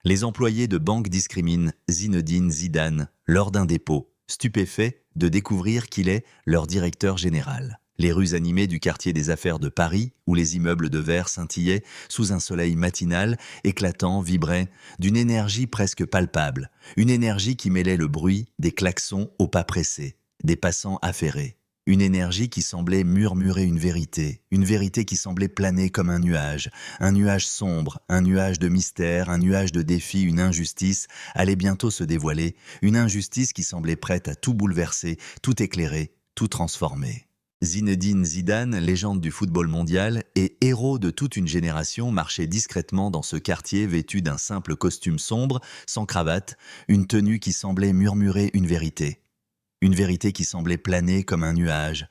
Les employés de banque discriminent Zinedine Zidane lors d'un dépôt, stupéfaits de découvrir qu'il est leur directeur général. Les rues animées du quartier des affaires de Paris, où les immeubles de verre scintillaient sous un soleil matinal, éclatant, vibraient d'une énergie presque palpable, une énergie qui mêlait le bruit des klaxons au pas pressé, des passants affairés. Une énergie qui semblait murmurer une vérité qui semblait planer comme un nuage sombre, un nuage de mystère, un nuage de défi, une injustice allait bientôt se dévoiler, une injustice qui semblait prête à tout bouleverser, tout éclairer, tout transformer. Zinedine Zidane, légende du football mondial et héros de toute une génération, marchait discrètement dans ce quartier vêtu d'un simple costume sombre, sans cravate, une tenue qui semblait murmurer une vérité. Une vérité qui semblait planer comme un nuage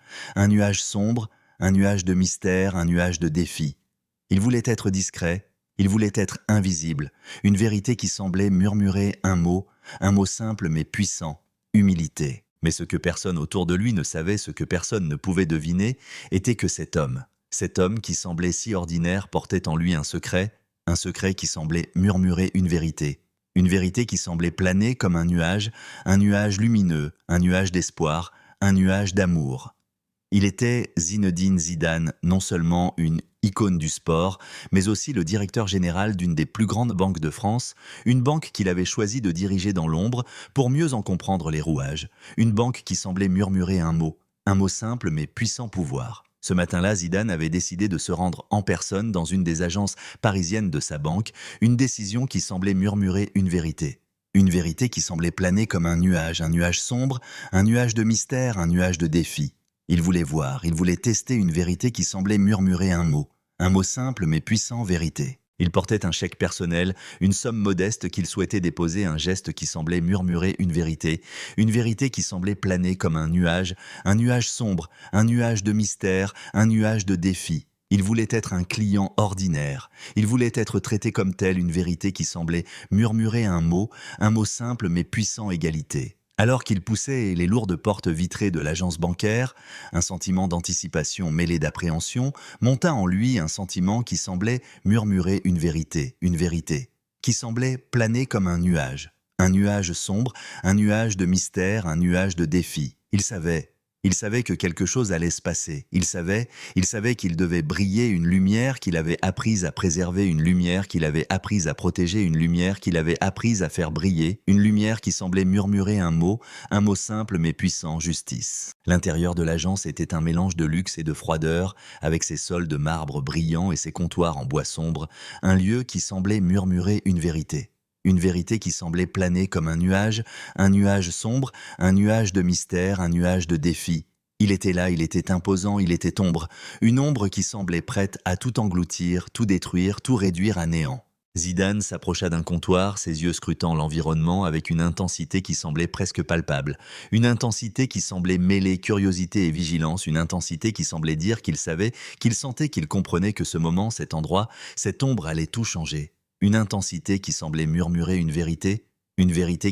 sombre, un nuage de mystère, un nuage de défi. Il voulait être discret, il voulait être invisible, une vérité qui semblait murmurer un mot simple mais puissant, humilité. Mais ce que personne autour de lui ne savait, ce que personne ne pouvait deviner, était que cet homme qui semblait si ordinaire, portait en lui un secret qui semblait murmurer une vérité qui semblait planer comme un nuage lumineux, un nuage d'espoir, un nuage d'amour. Il était Zinedine Zidane, non seulement une icône du sport, mais aussi le directeur général d'une des plus grandes banques de France, une banque qu'il avait choisi de diriger dans l'ombre pour mieux en comprendre les rouages, une banque qui semblait murmurer un mot simple mais puissant pouvoir. Ce matin-là, Zidane avait décidé de se rendre en personne dans une des agences parisiennes de sa banque, une décision qui semblait murmurer une vérité qui semblait planer comme un nuage sombre, un nuage de mystère, un nuage de défi. Il voulait voir, il voulait tester une vérité qui semblait murmurer un mot simple mais puissant, vérité. Il portait un chèque personnel, une somme modeste qu'il souhaitait déposer, un geste qui semblait murmurer une vérité qui semblait planer comme un nuage sombre, un nuage de mystère, un nuage de défi. Il voulait être un client ordinaire, il voulait être traité comme tel, une vérité qui semblait murmurer un mot simple mais puissant, égalité. Alors qu'il poussait les lourdes portes vitrées de l'agence bancaire, un sentiment d'anticipation mêlé d'appréhension monta en lui, un sentiment qui semblait murmurer une vérité qui semblait planer comme un nuage sombre, un nuage de mystère, un nuage de défi. Il savait que quelque chose allait se passer. Il savait qu'il devait briller, une lumière qu'il avait apprise à préserver, une lumière qu'il avait apprise à protéger, une lumière qu'il avait apprise à faire briller, une lumière qui semblait murmurer un mot simple mais puissant, justice. L'intérieur de l'agence était un mélange de luxe et de froideur, avec ses sols de marbre brillants et ses comptoirs en bois sombre, un lieu qui semblait murmurer une vérité qui semblait planer comme un nuage sombre, un nuage de mystère, un nuage de défi. Il était là, il était imposant, il était ombre, une ombre qui semblait prête à tout engloutir, tout détruire, tout réduire à néant. Zidane s'approcha d'un comptoir, ses yeux scrutant l'environnement avec une intensité qui semblait presque palpable, une intensité qui semblait mêler curiosité et vigilance, une intensité qui semblait dire qu'il savait, qu'il sentait, qu'il comprenait que ce moment, cet endroit, cette ombre allait tout changer. Une intensité qui semblait murmurer une vérité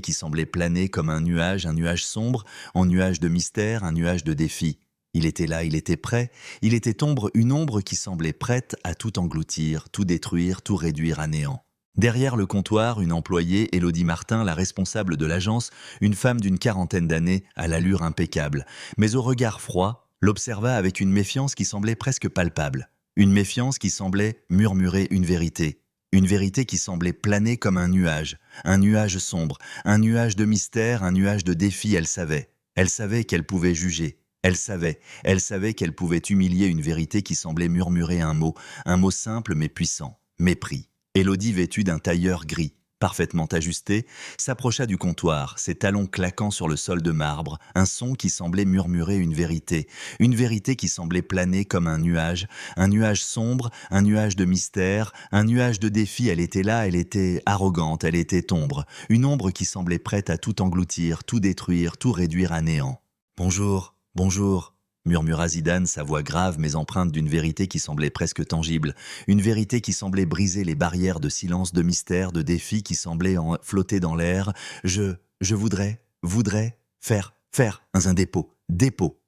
qui semblait planer comme un nuage sombre, en nuage de mystère, un nuage de défi. Il était là, il était prêt, il était une ombre qui semblait prête à tout engloutir, tout détruire, tout réduire à néant. Derrière le comptoir, une employée, Élodie Martin, la responsable de l'agence, une femme d'une quarantaine d'années, à l'allure impeccable, mais au regard froid, l'observa avec une méfiance qui semblait presque palpable, une méfiance qui semblait murmurer une vérité qui semblait planer comme un nuage sombre, un nuage de mystère, un nuage de défi. Elle savait qu'elle pouvait juger, elle savait qu'elle pouvait humilier une vérité qui semblait murmurer un mot simple mais puissant, mépris. Élodie, vêtue d'un tailleur gris, parfaitement ajusté, s'approcha du comptoir, ses talons claquant sur le sol de marbre, un son qui semblait murmurer une vérité qui semblait planer comme un nuage sombre, un nuage de mystère, un nuage de défi. Elle était là, elle était arrogante, elle était ombre, une ombre qui semblait prête à tout engloutir, tout détruire, tout réduire à néant. « Bonjour, bonjour », murmura Zidane, sa voix grave mais empreinte d'une vérité qui semblait presque tangible, une vérité qui semblait briser les barrières de silence, de mystère, de défi qui semblaient flotter dans l'air. Je voudrais faire un dépôt.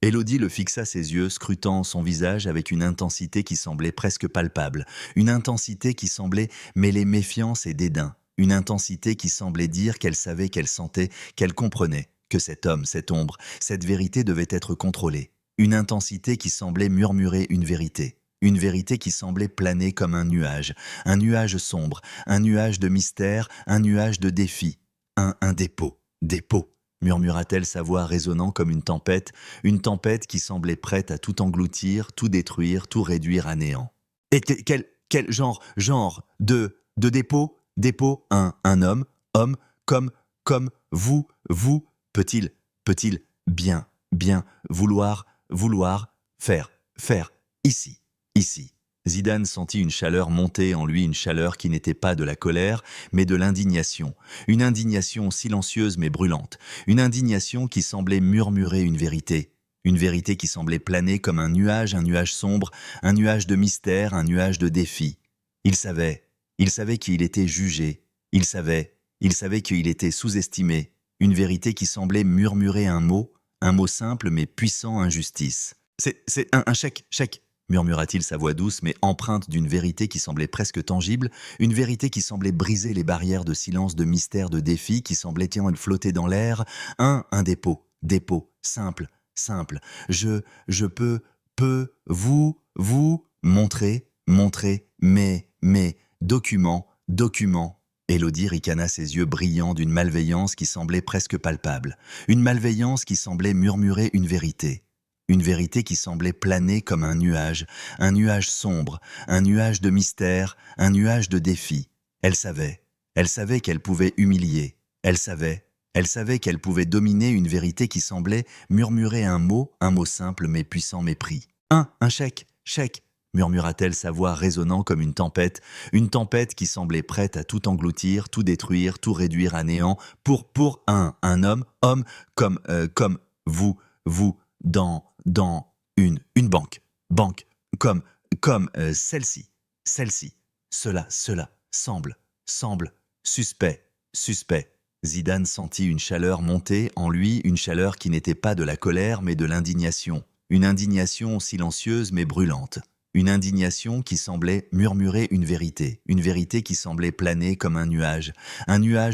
Élodie le fixa ses yeux, scrutant son visage avec une intensité qui semblait presque palpable, une intensité qui semblait mêler méfiance et dédain. une intensité qui semblait dire qu'elle savait, qu'elle sentait, qu'elle comprenait que cet homme, cette ombre, cette vérité devait être contrôlée. Une intensité qui semblait murmurer une vérité qui semblait planer comme un nuage sombre, un nuage de mystère, un nuage de défi, un dépôt, murmura-t-elle sa voix résonnant comme une tempête qui semblait prête à tout engloutir, tout détruire, tout réduire à néant. Et quel genre de dépôt, un homme, comme vous, peut-il bien, vouloir, faire, ici. Zidane sentit une chaleur monter en lui, une chaleur qui n'était pas de la colère, mais de l'indignation. Une indignation silencieuse mais brûlante. Une indignation qui semblait murmurer une vérité. Une vérité qui semblait planer comme un nuage sombre, un nuage de mystère, un nuage de défi. Il savait qu'il était jugé. Il savait qu'il était sous-estimé. Une vérité qui semblait murmurer un mot simple mais puissant, injustice. C'est un chèque, murmura-t-il sa voix douce mais empreinte d'une vérité qui semblait presque tangible, une vérité qui semblait briser les barrières de silence, de mystère, de défi, qui semblait flotter dans l'air. Un dépôt, simple. Je peux, vous, montrer, mais, document. Élodie ricana ses yeux brillants d'une malveillance qui semblait presque palpable. Une malveillance qui semblait murmurer une vérité. Une vérité qui semblait planer comme un nuage sombre, un nuage de mystère, un nuage de défi. Elle savait qu'elle pouvait humilier. Elle savait qu'elle pouvait dominer une vérité qui semblait murmurer un mot simple mais puissant mépris. Un chèque, murmura-t-elle sa voix résonnant comme une tempête qui semblait prête à tout engloutir, tout détruire, tout réduire à néant, pour un homme, comme vous, dans une banque, comme celle-ci, cela, semble, suspect. Zidane sentit une chaleur monter en lui, une chaleur qui n'était pas de la colère mais de l'indignation. Une indignation silencieuse mais brûlante. Une indignation qui semblait murmurer une vérité qui semblait planer comme un nuage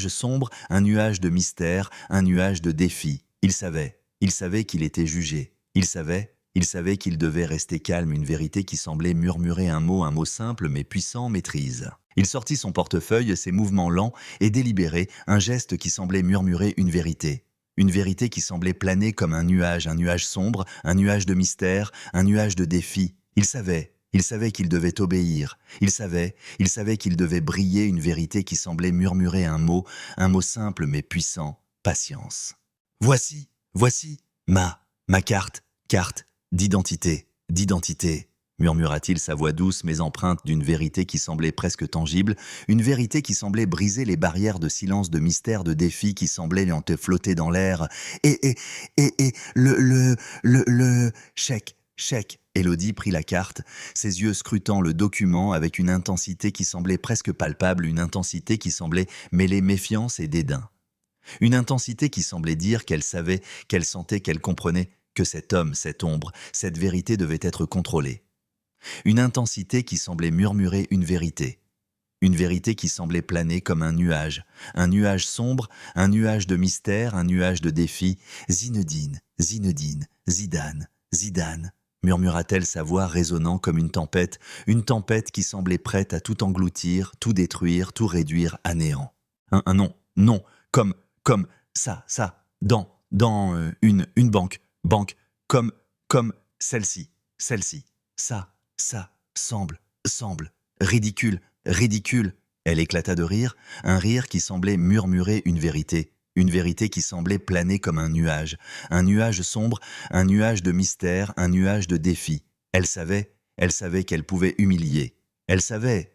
sombre, un nuage de mystère, un nuage de défi. Il savait qu'il était jugé. Il savait qu'il devait rester calme, une vérité qui semblait murmurer un mot simple mais puissant, maîtrise. Il sortit son portefeuille, ses mouvements lents et délibérés, un geste qui semblait murmurer une vérité qui semblait planer comme un nuage sombre, un nuage de mystère, un nuage de défi. Il savait qu'il devait obéir. Il savait qu'il devait briller, une vérité qui semblait murmurer un mot simple mais puissant, patience. Voici ma carte d'identité, murmura-t-il sa voix douce mais empreinte d'une vérité qui semblait presque tangible, une vérité qui semblait briser les barrières de silence, de mystère, de défi qui semblaient flotter dans l'air. Et le chèque. Élodie prit la carte, ses yeux scrutant le document avec une intensité qui semblait presque palpable, une intensité qui semblait mêler méfiance et dédain. Une intensité qui semblait dire qu'elle savait, qu'elle sentait, qu'elle comprenait que cet homme, cette ombre, cette vérité devait être contrôlée. Une intensité qui semblait murmurer une vérité qui semblait planer comme un nuage sombre, un nuage de mystère, un nuage de défi. Zinedine, Zidane, murmura-t-elle sa voix résonnant comme une tempête qui semblait prête à tout engloutir, tout détruire, tout réduire à néant. Un non, comme ça, dans une banque, comme celle-ci, ça, semble, ridicule. Elle éclata de rire, un rire qui semblait murmurer une vérité qui semblait planer comme un nuage sombre, un nuage de mystère, un nuage de défi. Elle savait qu'elle pouvait humilier. Elle savait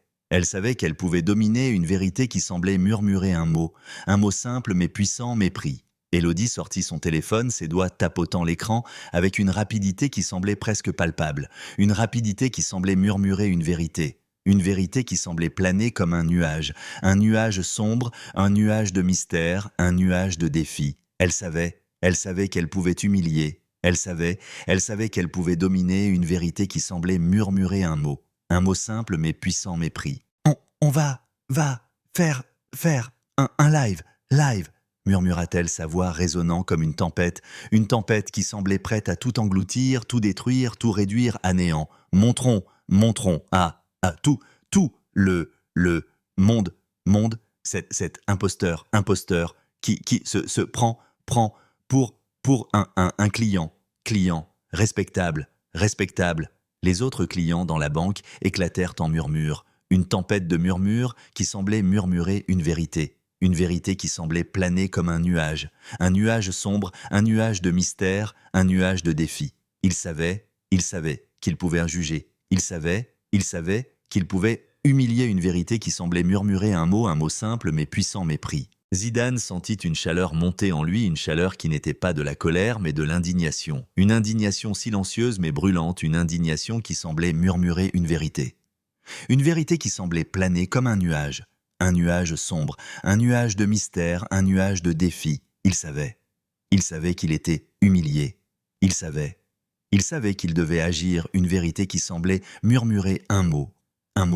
qu'elle pouvait dominer une vérité qui semblait murmurer un mot simple mais puissant, mépris. Élodie sortit son téléphone, ses doigts tapotant l'écran, avec une rapidité qui semblait presque palpable, une rapidité qui semblait murmurer une vérité qui semblait planer comme un nuage sombre, un nuage de mystère, un nuage de défi. Elle savait qu'elle pouvait humilier. Elle savait qu'elle pouvait dominer une vérité qui semblait murmurer un mot simple mais puissant, mépris. On va faire faire un live, murmura-t-elle, sa voix résonnant comme une tempête qui semblait prête à tout engloutir, tout détruire, tout réduire à néant. Montrons à tout le monde, cet imposteur qui se prend pour un client, respectable. Les autres clients dans la banque éclatèrent en murmures, une tempête de murmures qui semblait murmurer une vérité qui semblait planer comme un nuage sombre, un nuage de mystère, un nuage de défi. Il savait qu'il pouvait juger, il savait qu'il pouvait humilier une vérité qui semblait murmurer un mot simple mais puissant mépris. Zidane sentit une chaleur monter en lui, une chaleur qui n'était pas de la colère mais de l'indignation. Une indignation silencieuse mais brûlante, une indignation qui semblait murmurer une vérité. Une vérité qui semblait planer comme un nuage sombre, un nuage de mystère, un nuage de défi. Il savait qu'il était humilié. Il savait qu'il devait agir, une vérité qui semblait murmurer un mot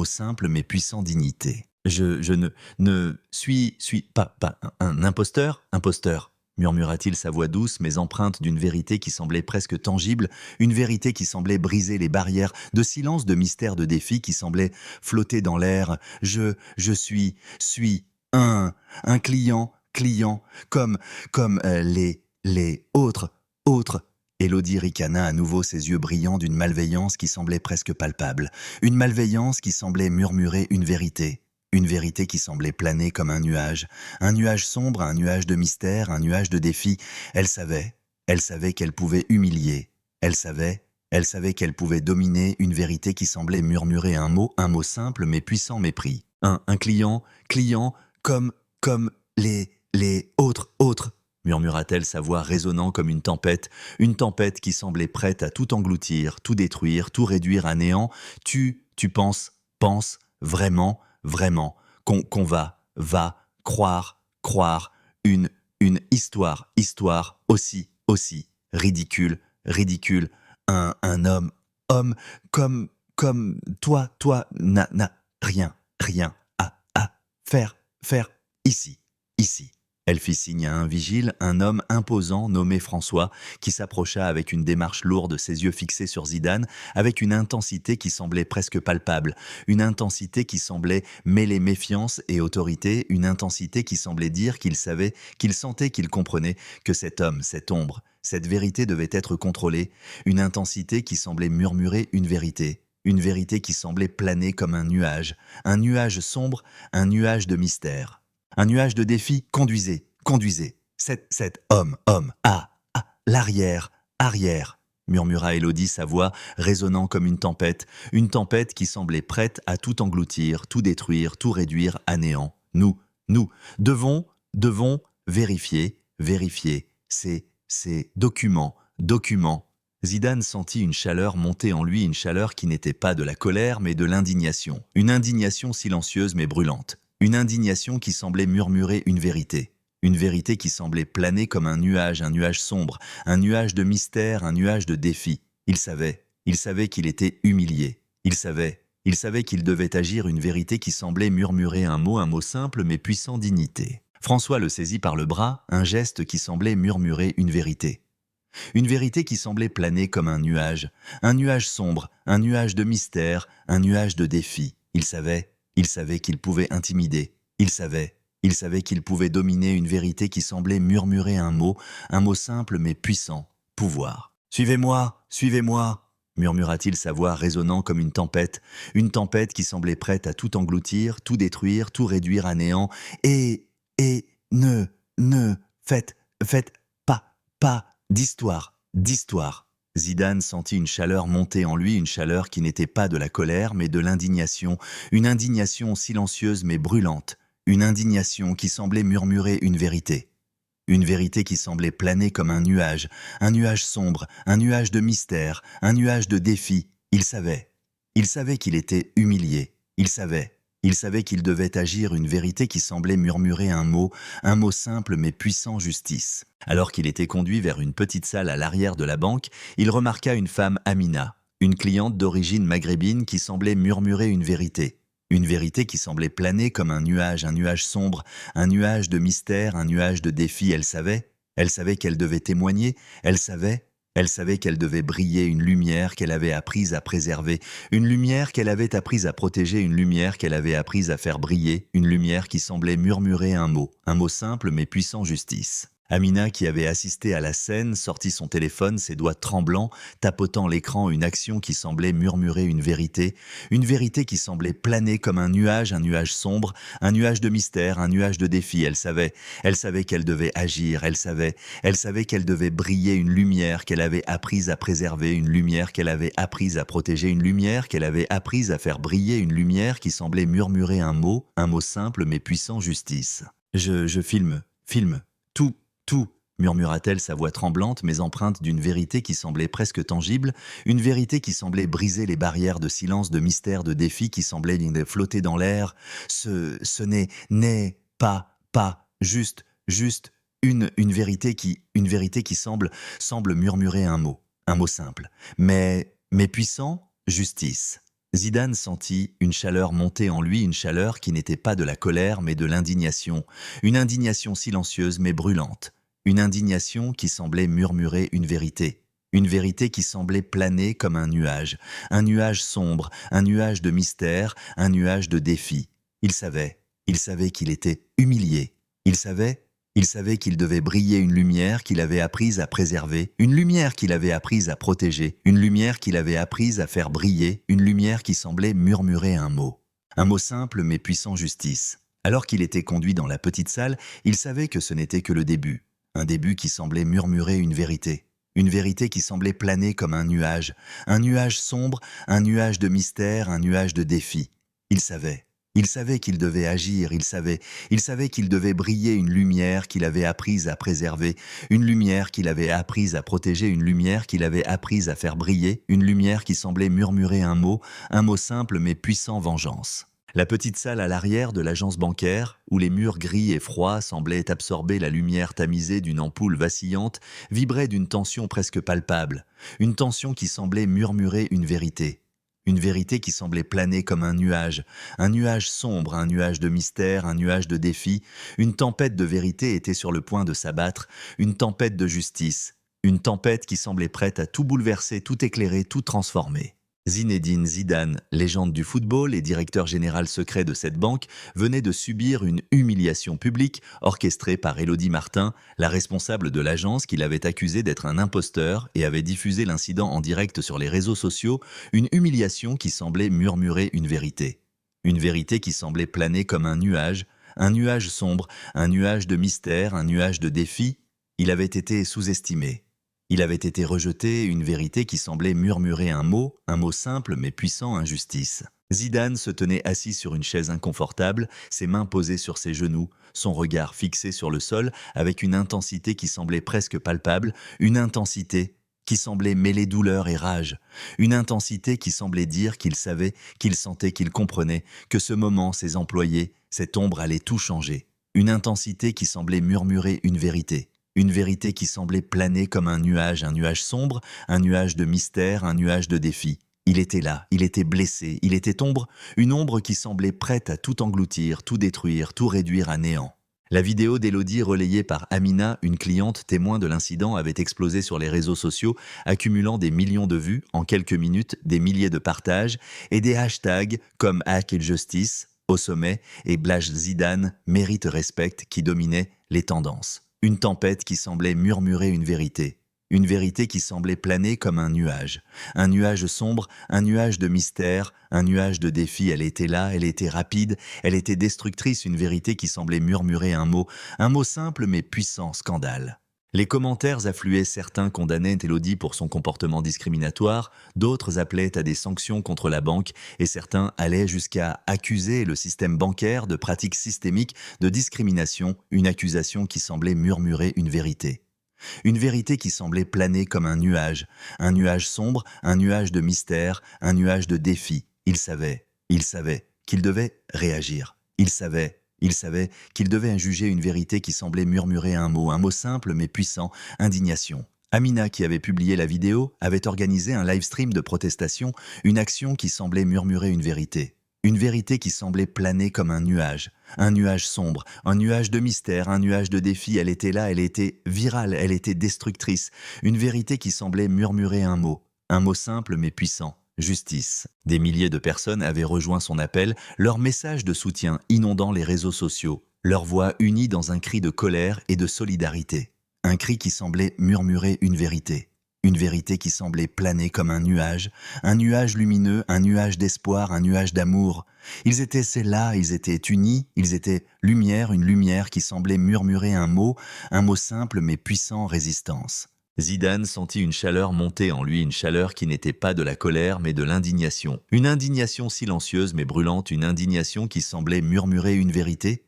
simple mais puissant dignité. Je ne suis pas un imposteur, murmura-t-il, sa voix douce mais empreinte d'une vérité qui semblait presque tangible, une vérité qui semblait briser les barrières de silence, de mystère, de défi qui semblait flotter dans l'air. Je suis un client, comme les autres. Élodie ricana à nouveau, ses yeux brillants d'une malveillance qui semblait presque palpable, une malveillance qui semblait murmurer une vérité qui semblait planer comme un nuage sombre, un nuage de mystère, un nuage de défi. Elle savait qu'elle pouvait humilier, elle savait qu'elle pouvait dominer, une vérité qui semblait murmurer un mot simple mais puissant mépris. Un client, comme les autres, murmura-t-elle, sa voix résonnant comme une tempête qui semblait prête à tout engloutir, tout détruire, tout réduire à néant. Tu penses vraiment qu'on va croire une histoire aussi ridicule, un homme comme toi n'a rien à faire ici. Elle fit signe à un vigile, un homme imposant nommé François, qui s'approcha avec une démarche lourde, ses yeux fixés sur Zidane, avec une intensité qui semblait presque palpable, une intensité qui semblait mêler méfiance et autorité, une intensité qui semblait dire qu'il savait, qu'il sentait, qu'il comprenait que cet homme, cette ombre, cette vérité devait être contrôlée, une intensité qui semblait murmurer une vérité qui semblait planer comme un nuage sombre, un nuage de mystère. Un nuage de défi, conduisez. Cet homme, à l'arrière, murmura Élodie, sa voix résonnant comme une tempête qui semblait prête à tout engloutir, tout détruire, tout réduire à néant. Nous devons vérifier ces documents. Zidane sentit une chaleur monter en lui, une chaleur qui n'était pas de la colère mais de l'indignation. Une indignation silencieuse mais brûlante. Une indignation qui semblait murmurer une vérité qui semblait planer comme un nuage sombre, un nuage de mystère, un nuage de défi. Il savait qu'il était humilié. Il savait qu'il devait agir, une vérité qui semblait murmurer un mot simple mais puissant dignité. François le saisit par le bras, un geste qui semblait murmurer une vérité qui semblait planer comme un nuage sombre, un nuage de mystère, un nuage de défi. Il savait qu'il pouvait intimider. Il savait qu'il pouvait dominer, une vérité qui semblait murmurer un mot simple mais puissant, pouvoir. Suivez-moi, murmura-t-il, sa voix résonnant comme une tempête qui semblait prête à tout engloutir, tout détruire, tout réduire à néant. Et ne faites pas d'histoire. Zidane sentit une chaleur monter en lui, une chaleur qui n'était pas de la colère mais de l'indignation, une indignation silencieuse mais brûlante, une indignation qui semblait murmurer une vérité qui semblait planer comme un nuage sombre, un nuage de mystère, un nuage de défi. Il savait qu'il était humilié, il savait qu'il devait agir, une vérité qui semblait murmurer un mot simple mais puissant, justice. Alors qu'il était conduit vers une petite salle à l'arrière de la banque, il remarqua une femme, Amina, une cliente d'origine maghrébine qui semblait murmurer une vérité Une vérité qui semblait planer comme un nuage sombre, un nuage de mystère, un nuage de défi. Elle savait qu'elle devait témoigner, elle savait qu'elle devait briller, une lumière qu'elle avait apprise à préserver, une lumière qu'elle avait apprise à protéger, une lumière qu'elle avait apprise à faire briller, une lumière qui semblait murmurer un mot simple mais puissant: justice. Amina, qui avait assisté à la scène, sortit son téléphone, ses doigts tremblants, tapotant l'écran, une action qui semblait murmurer une vérité qui semblait planer comme un nuage sombre, un nuage de mystère, un nuage de défi. Elle savait qu'elle devait agir, elle savait qu'elle devait briller, une lumière qu'elle avait apprise à préserver, une lumière qu'elle avait apprise à protéger, une lumière qu'elle avait apprise à faire briller, une lumière qui semblait murmurer un mot simple mais puissant: justice. Je filme, tout, murmura-t-elle, sa voix tremblante mais empreinte d'une vérité qui semblait presque tangible, une vérité qui semblait briser les barrières de silence, de mystère, de défi, qui semblait flotter dans l'air. Ce n'est pas juste une vérité qui semble murmurer un mot simple, mais puissant: justice. Zidane sentit une chaleur monter en lui, une chaleur qui n'était pas de la colère mais de l'indignation, une indignation silencieuse mais brûlante, une indignation qui semblait murmurer une vérité qui semblait planer comme un nuage sombre, un nuage de mystère, un nuage de défi. Il savait qu'il était humilié, il savait qu'il devait briller, une lumière qu'il avait apprise à préserver, une lumière qu'il avait apprise à protéger, une lumière qu'il avait apprise à faire briller, une lumière qui semblait murmurer un mot simple mais puissant: justice. Alors qu'il était conduit dans la petite salle, il savait que ce n'était que le début, un début qui semblait murmurer une vérité qui semblait planer comme un nuage sombre, un nuage de mystère, un nuage de défi. Il savait qu'il devait agir, il savait qu'il devait briller, une lumière qu'il avait apprise à préserver, une lumière qu'il avait apprise à protéger, une lumière qu'il avait apprise à faire briller, une lumière qui semblait murmurer un mot simple mais puissant: vengeance. La petite salle à l'arrière de l'agence bancaire, où les murs gris et froids semblaient absorber la lumière tamisée d'une ampoule vacillante, vibrait d'une tension presque palpable, une tension qui semblait murmurer une vérité qui semblait planer comme un nuage sombre, un nuage de mystère, un nuage de défi. Une tempête de vérité était sur le point de s'abattre, une tempête de justice, une tempête qui semblait prête à tout bouleverser, tout éclairer, tout transformer. Zinedine Zidane, légende du football et directeur général secret de cette banque, venait de subir une humiliation publique orchestrée par Élodie Martin, la responsable de l'agence qui l'avait accusé d'être un imposteur et avait diffusé l'incident en direct sur les réseaux sociaux, une humiliation qui semblait murmurer une vérité qui semblait planer comme un nuage sombre, un nuage de mystère, un nuage de défi. Il avait été sous-estimé. Il avait été rejeté, une vérité qui semblait murmurer un mot simple mais puissant: injustice. Zidane se tenait assis sur une chaise inconfortable, ses mains posées sur ses genoux, son regard fixé sur le sol avec une intensité qui semblait presque palpable, une intensité qui semblait mêler douleur et rage, une intensité qui semblait dire qu'il savait, qu'il sentait, qu'il comprenait, que ce moment, ses employés, cette ombre allait tout changer. Une intensité qui semblait murmurer une vérité qui semblait planer comme un nuage sombre, un nuage de mystère, un nuage de défi. Il était là, il était blessé, il était une ombre qui semblait prête à tout engloutir, tout détruire, tout réduire à néant. La vidéo d'Élodie relayée par Amina, une cliente témoin de l'incident, avait explosé sur les réseaux sociaux, accumulant des millions de vues en quelques minutes, des milliers de partages et des hashtags comme #Justice au sommet et Blaž Zidane mérite respect qui dominaient les tendances. Une tempête qui semblait murmurer une vérité qui semblait planer comme un nuage sombre, un nuage de mystère, un nuage de défi. Elle était là, elle était rapide, elle était destructrice, une vérité qui semblait murmurer un mot simple mais puissant: scandale. Les commentaires affluaient, certains condamnaient Élodie pour son comportement discriminatoire, d'autres appelaient à des sanctions contre la banque et certains allaient jusqu'à accuser le système bancaire de pratiques systémiques de discrimination, une accusation qui semblait murmurer une vérité qui semblait planer comme un nuage sombre, un nuage de mystère, un nuage de défi. Il savait qu'il devait réagir. Il savait qu'il devait juger une vérité qui semblait murmurer un mot simple mais puissant: indignation. Amina, qui avait publié la vidéo, avait organisé un live stream de protestation, une action qui semblait murmurer une vérité Une vérité qui semblait planer comme un nuage sombre, un nuage de mystère, un nuage de défi. Elle était là, elle était virale, elle était destructrice. Une vérité qui semblait murmurer un mot simple mais puissant, justice. Des milliers de personnes avaient rejoint son appel, leur message de soutien inondant les réseaux sociaux, leur voix unie dans un cri de colère et de solidarité. Un cri qui semblait murmurer une vérité. Une vérité qui semblait planer comme un nuage lumineux, un nuage d'espoir, un nuage d'amour. Ils étaient ceux-là, ils étaient unis, ils étaient lumière, une lumière qui semblait murmurer un mot simple mais puissant, résistance. Zidane sentit une chaleur monter en lui, une chaleur qui n'était pas de la colère mais de l'indignation. Une indignation silencieuse mais brûlante, une indignation qui semblait murmurer une vérité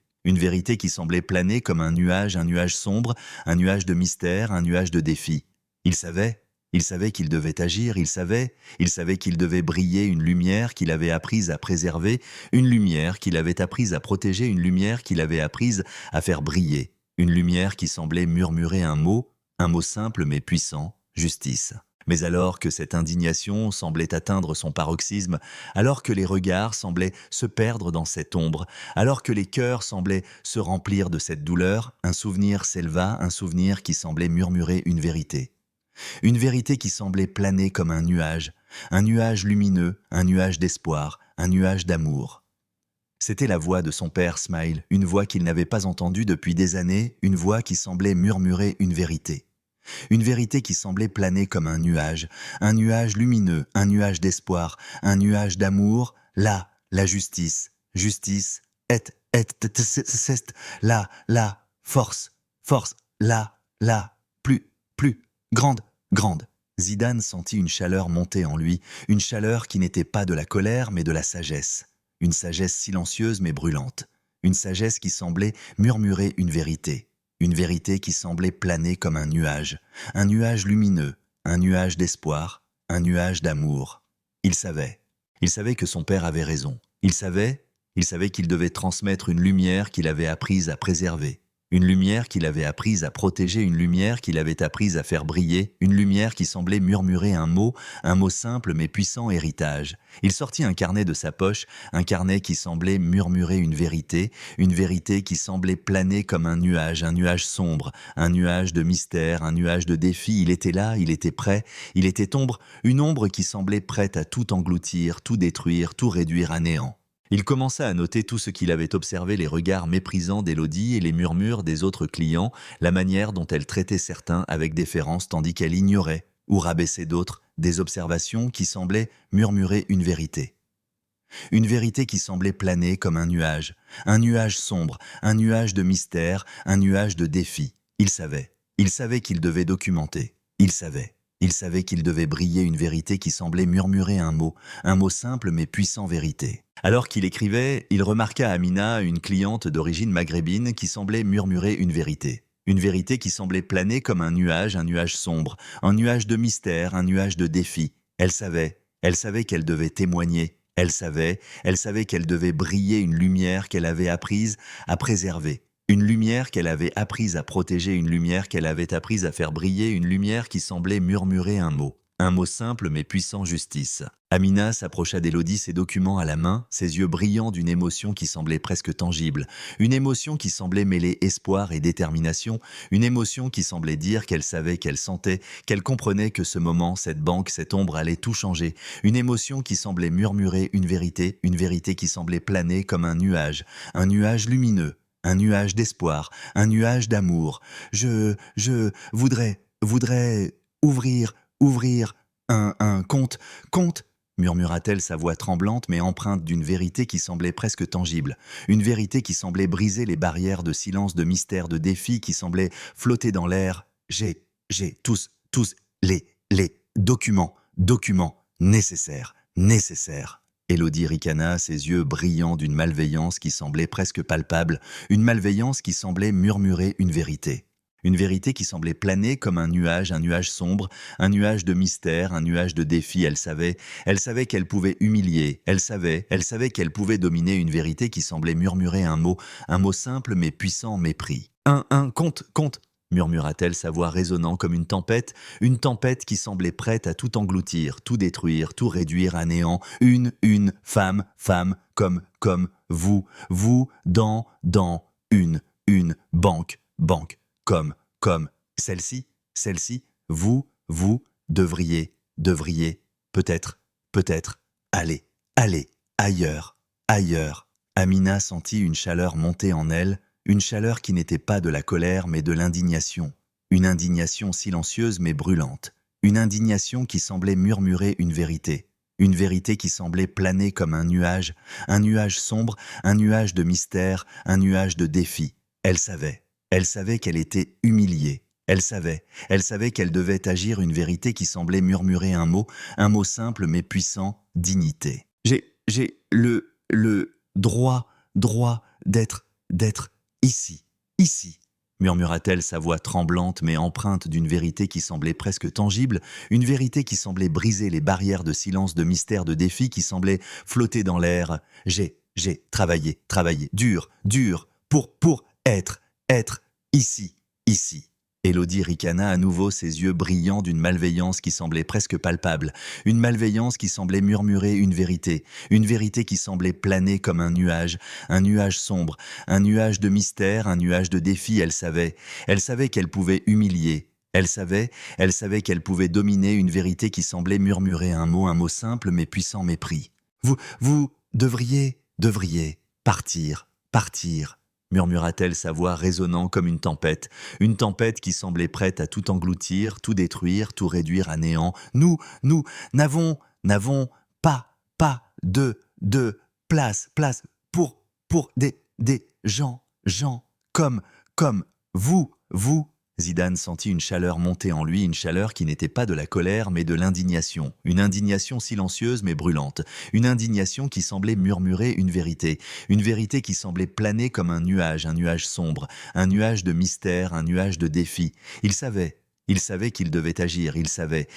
qui semblait planer comme un nuage sombre, un nuage de mystère, un nuage de défi. Il savait qu'il devait agir, il savait qu'il devait briller, une lumière qu'il avait apprise à préserver, une lumière qu'il avait apprise à protéger, une lumière qu'il avait apprise à faire briller, une lumière qui semblait murmurer un mot simple mais puissant, justice. Mais alors que cette indignation semblait atteindre son paroxysme, alors que les regards semblaient se perdre dans cette ombre, alors que les cœurs semblaient se remplir de cette douleur, un souvenir s'éleva, un souvenir qui semblait murmurer une vérité. Une vérité qui semblait planer comme un nuage lumineux, un nuage d'espoir, un nuage d'amour. C'était la voix de son père Smile, une voix qu'il n'avait pas entendue depuis des années, une voix qui semblait murmurer une vérité. Une vérité qui semblait planer comme un nuage lumineux, un nuage d'espoir, un nuage d'amour, là, la justice, là, force, là, plus, grande. Zidane sentit une chaleur monter en lui, une chaleur qui n'était pas de la colère mais de la sagesse. Une sagesse silencieuse mais brûlante. Une sagesse qui semblait murmurer une vérité qui semblait planer comme un nuage lumineux, un nuage d'espoir, un nuage d'amour. Il savait que son père avait raison. Il savait qu'il devait transmettre une lumière qu'il avait apprise à préserver. Une lumière qu'il avait apprise à protéger, une lumière qu'il avait apprise à faire briller, une lumière qui semblait murmurer un mot simple mais puissant, héritage. Il sortit un carnet de sa poche, un carnet qui semblait murmurer une vérité qui semblait planer comme un nuage sombre, un nuage de mystère, un nuage de défi. Il était là, il était prêt, il était ombre, une ombre qui semblait prête à tout engloutir, tout détruire, tout réduire à néant. Il commença à noter tout ce qu'il avait observé, les regards méprisants d'Élodie et les murmures des autres clients, la manière dont elle traitait certains avec déférence tandis qu'elle ignorait ou rabaissait d'autres, des observations qui semblaient murmurer une vérité. Une vérité qui semblait planer comme un nuage sombre, un nuage de mystère, un nuage de défi. Il savait qu'il devait documenter, il savait qu'il devait briller, une vérité qui semblait murmurer un mot simple mais puissant, vérité. Alors qu'il écrivait, il remarqua Amina, une cliente d'origine maghrébine, qui semblait murmurer une vérité qui semblait planer comme un nuage sombre, un nuage de mystère, un nuage de défi. Elle savait qu'elle devait témoigner, elle savait qu'elle devait briller, une lumière qu'elle avait apprise à préserver. Une lumière qu'elle avait apprise à protéger, une lumière qu'elle avait apprise à faire briller, une lumière qui semblait murmurer un mot simple mais puissant, justice. Amina s'approcha d'Élodie, ses documents à la main, ses yeux brillants d'une émotion qui semblait presque tangible, une émotion qui semblait mêler espoir et détermination, une émotion qui semblait dire qu'elle savait, qu'elle sentait, qu'elle comprenait que ce moment, cette banque, cette ombre allait tout changer, une émotion qui semblait murmurer une vérité qui semblait planer comme un nuage lumineux, un nuage d'espoir, un nuage d'amour. Je voudrais ouvrir un compte, murmura-t-elle, sa voix tremblante mais empreinte d'une vérité qui semblait presque tangible, une vérité qui semblait briser les barrières de silence, de mystère, de défi qui semblaient flotter dans l'air. J'ai tous les documents nécessaires. Élodie ricana, ses yeux brillants d'une malveillance qui semblait presque palpable, une malveillance qui semblait murmurer une vérité qui semblait planer comme un nuage sombre, un nuage de mystère, un nuage de défi. Elle savait qu'elle pouvait humilier, elle savait qu'elle pouvait dominer, une vérité qui semblait murmurer un mot simple mais puissant, mépris. Compte, murmura-t-elle, sa voix résonnant comme une tempête qui semblait prête à tout engloutir, tout détruire, tout réduire à néant. Une femme, comme, vous, dans, une, banque, comme, celle-ci, vous, devriez, peut-être, aller, ailleurs. Amina sentit une chaleur monter en elle, une chaleur qui n'était pas de la colère mais de l'indignation. Une indignation silencieuse mais brûlante. Une indignation qui semblait murmurer une vérité qui semblait planer comme un nuage sombre, un nuage de mystère, un nuage de défi. Elle savait qu'elle était humiliée. Elle savait qu'elle devait agir une vérité qui semblait murmurer un mot simple mais puissant, dignité. J'ai le droit d'être ici, murmura-t-elle, sa voix tremblante mais empreinte d'une vérité qui semblait presque tangible, une vérité qui semblait briser les barrières de silence, de mystère, de défi qui semblait flotter dans l'air. J'ai travaillé, dur, pour être ici. Élodie ricana à nouveau, ses yeux brillants d'une malveillance qui semblait presque palpable, une malveillance qui semblait murmurer une vérité qui semblait planer comme un nuage sombre, un nuage de mystère, un nuage de défi. Elle savait qu'elle pouvait humilier, elle savait qu'elle pouvait dominer une vérité qui semblait murmurer un mot simple mais puissant mépris. Vous devriez partir, murmura-t-elle, sa voix résonnant comme une tempête qui semblait prête à tout engloutir, tout détruire, tout réduire à néant. Nous n'avons pas de place pour des gens comme vous. Zidane sentit une chaleur monter en lui, une chaleur qui n'était pas de la colère mais de l'indignation. Une indignation silencieuse mais brûlante. Une indignation qui semblait murmurer une vérité qui semblait planer comme un nuage sombre, un nuage de mystère, un nuage de défi. Il savait qu'il devait agir, il savait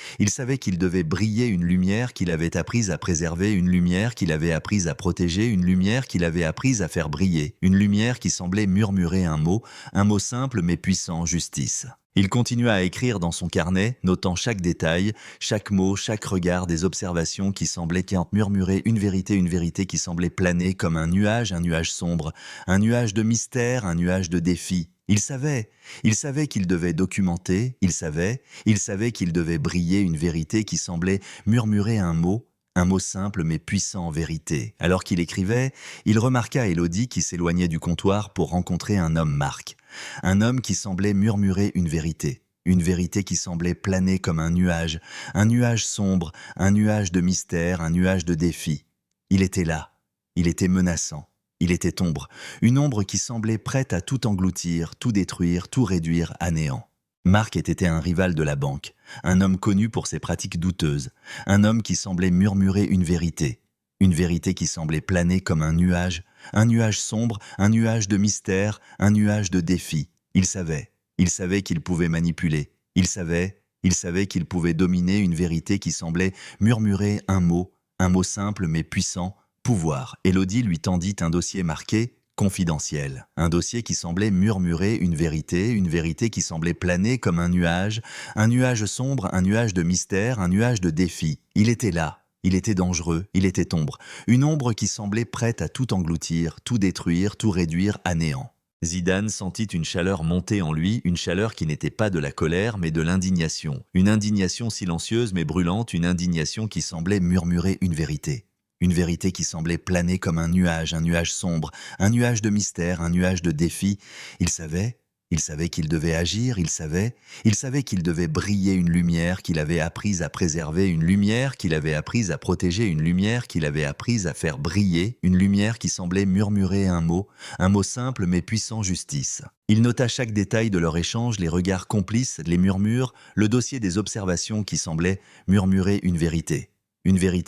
qu'il devait briller une lumière qu'il avait apprise à préserver, une lumière qu'il avait apprise à protéger, une lumière qu'il avait apprise à faire briller, une lumière qui semblait murmurer un mot simple mais puissant, justice. Il continua à écrire dans son carnet, notant chaque détail, chaque mot, chaque regard, des observations qui semblaient murmurer une vérité qui semblait planer comme un nuage sombre, un nuage de mystère, un nuage de défi. Il savait qu'il devait documenter, il savait qu'il devait briller une vérité qui semblait murmurer un mot simple mais puissant en vérité. Alors qu'il écrivait, il remarqua Élodie qui s'éloignait du comptoir pour rencontrer un homme Marc. Un homme qui semblait murmurer une vérité qui semblait planer comme un nuage sombre, un nuage de mystère, un nuage de défi. Il était là, il était menaçant. Il était ombre, une ombre qui semblait prête à tout engloutir, tout détruire, tout réduire à néant. Marc était un rival de la banque, un homme connu pour ses pratiques douteuses, un homme qui semblait murmurer une vérité qui semblait planer comme un nuage sombre, un nuage de mystère, un nuage de défi. Il savait qu'il pouvait manipuler, il savait qu'il pouvait dominer une vérité qui semblait murmurer un mot simple mais puissant, pouvoir. Élodie lui tendit un dossier marqué « Confidentiel ». Un dossier qui semblait murmurer une vérité qui semblait planer comme un nuage sombre, un nuage de mystère, un nuage de défi. Il était là, il était dangereux, il était ombre. Une ombre qui semblait prête à tout engloutir, tout détruire, tout réduire à néant. Zidane sentit une chaleur monter en lui, une chaleur qui n'était pas de la colère mais de l'indignation. Une indignation silencieuse mais brûlante, une indignation qui semblait murmurer une vérité qui semblait planer comme un nuage sombre, un nuage de mystère, un nuage de défi. Il savait qu'il devait agir, il savait qu'il devait briller une lumière qu'il avait apprise à préserver, une lumière qu'il avait apprise à protéger, une lumière qu'il avait apprise à faire briller, une lumière qui semblait murmurer un mot simple mais puissant, justice. Il nota chaque détail de leur échange, les regards complices, les murmures, le dossier des observations qui semblaient murmurer une vérité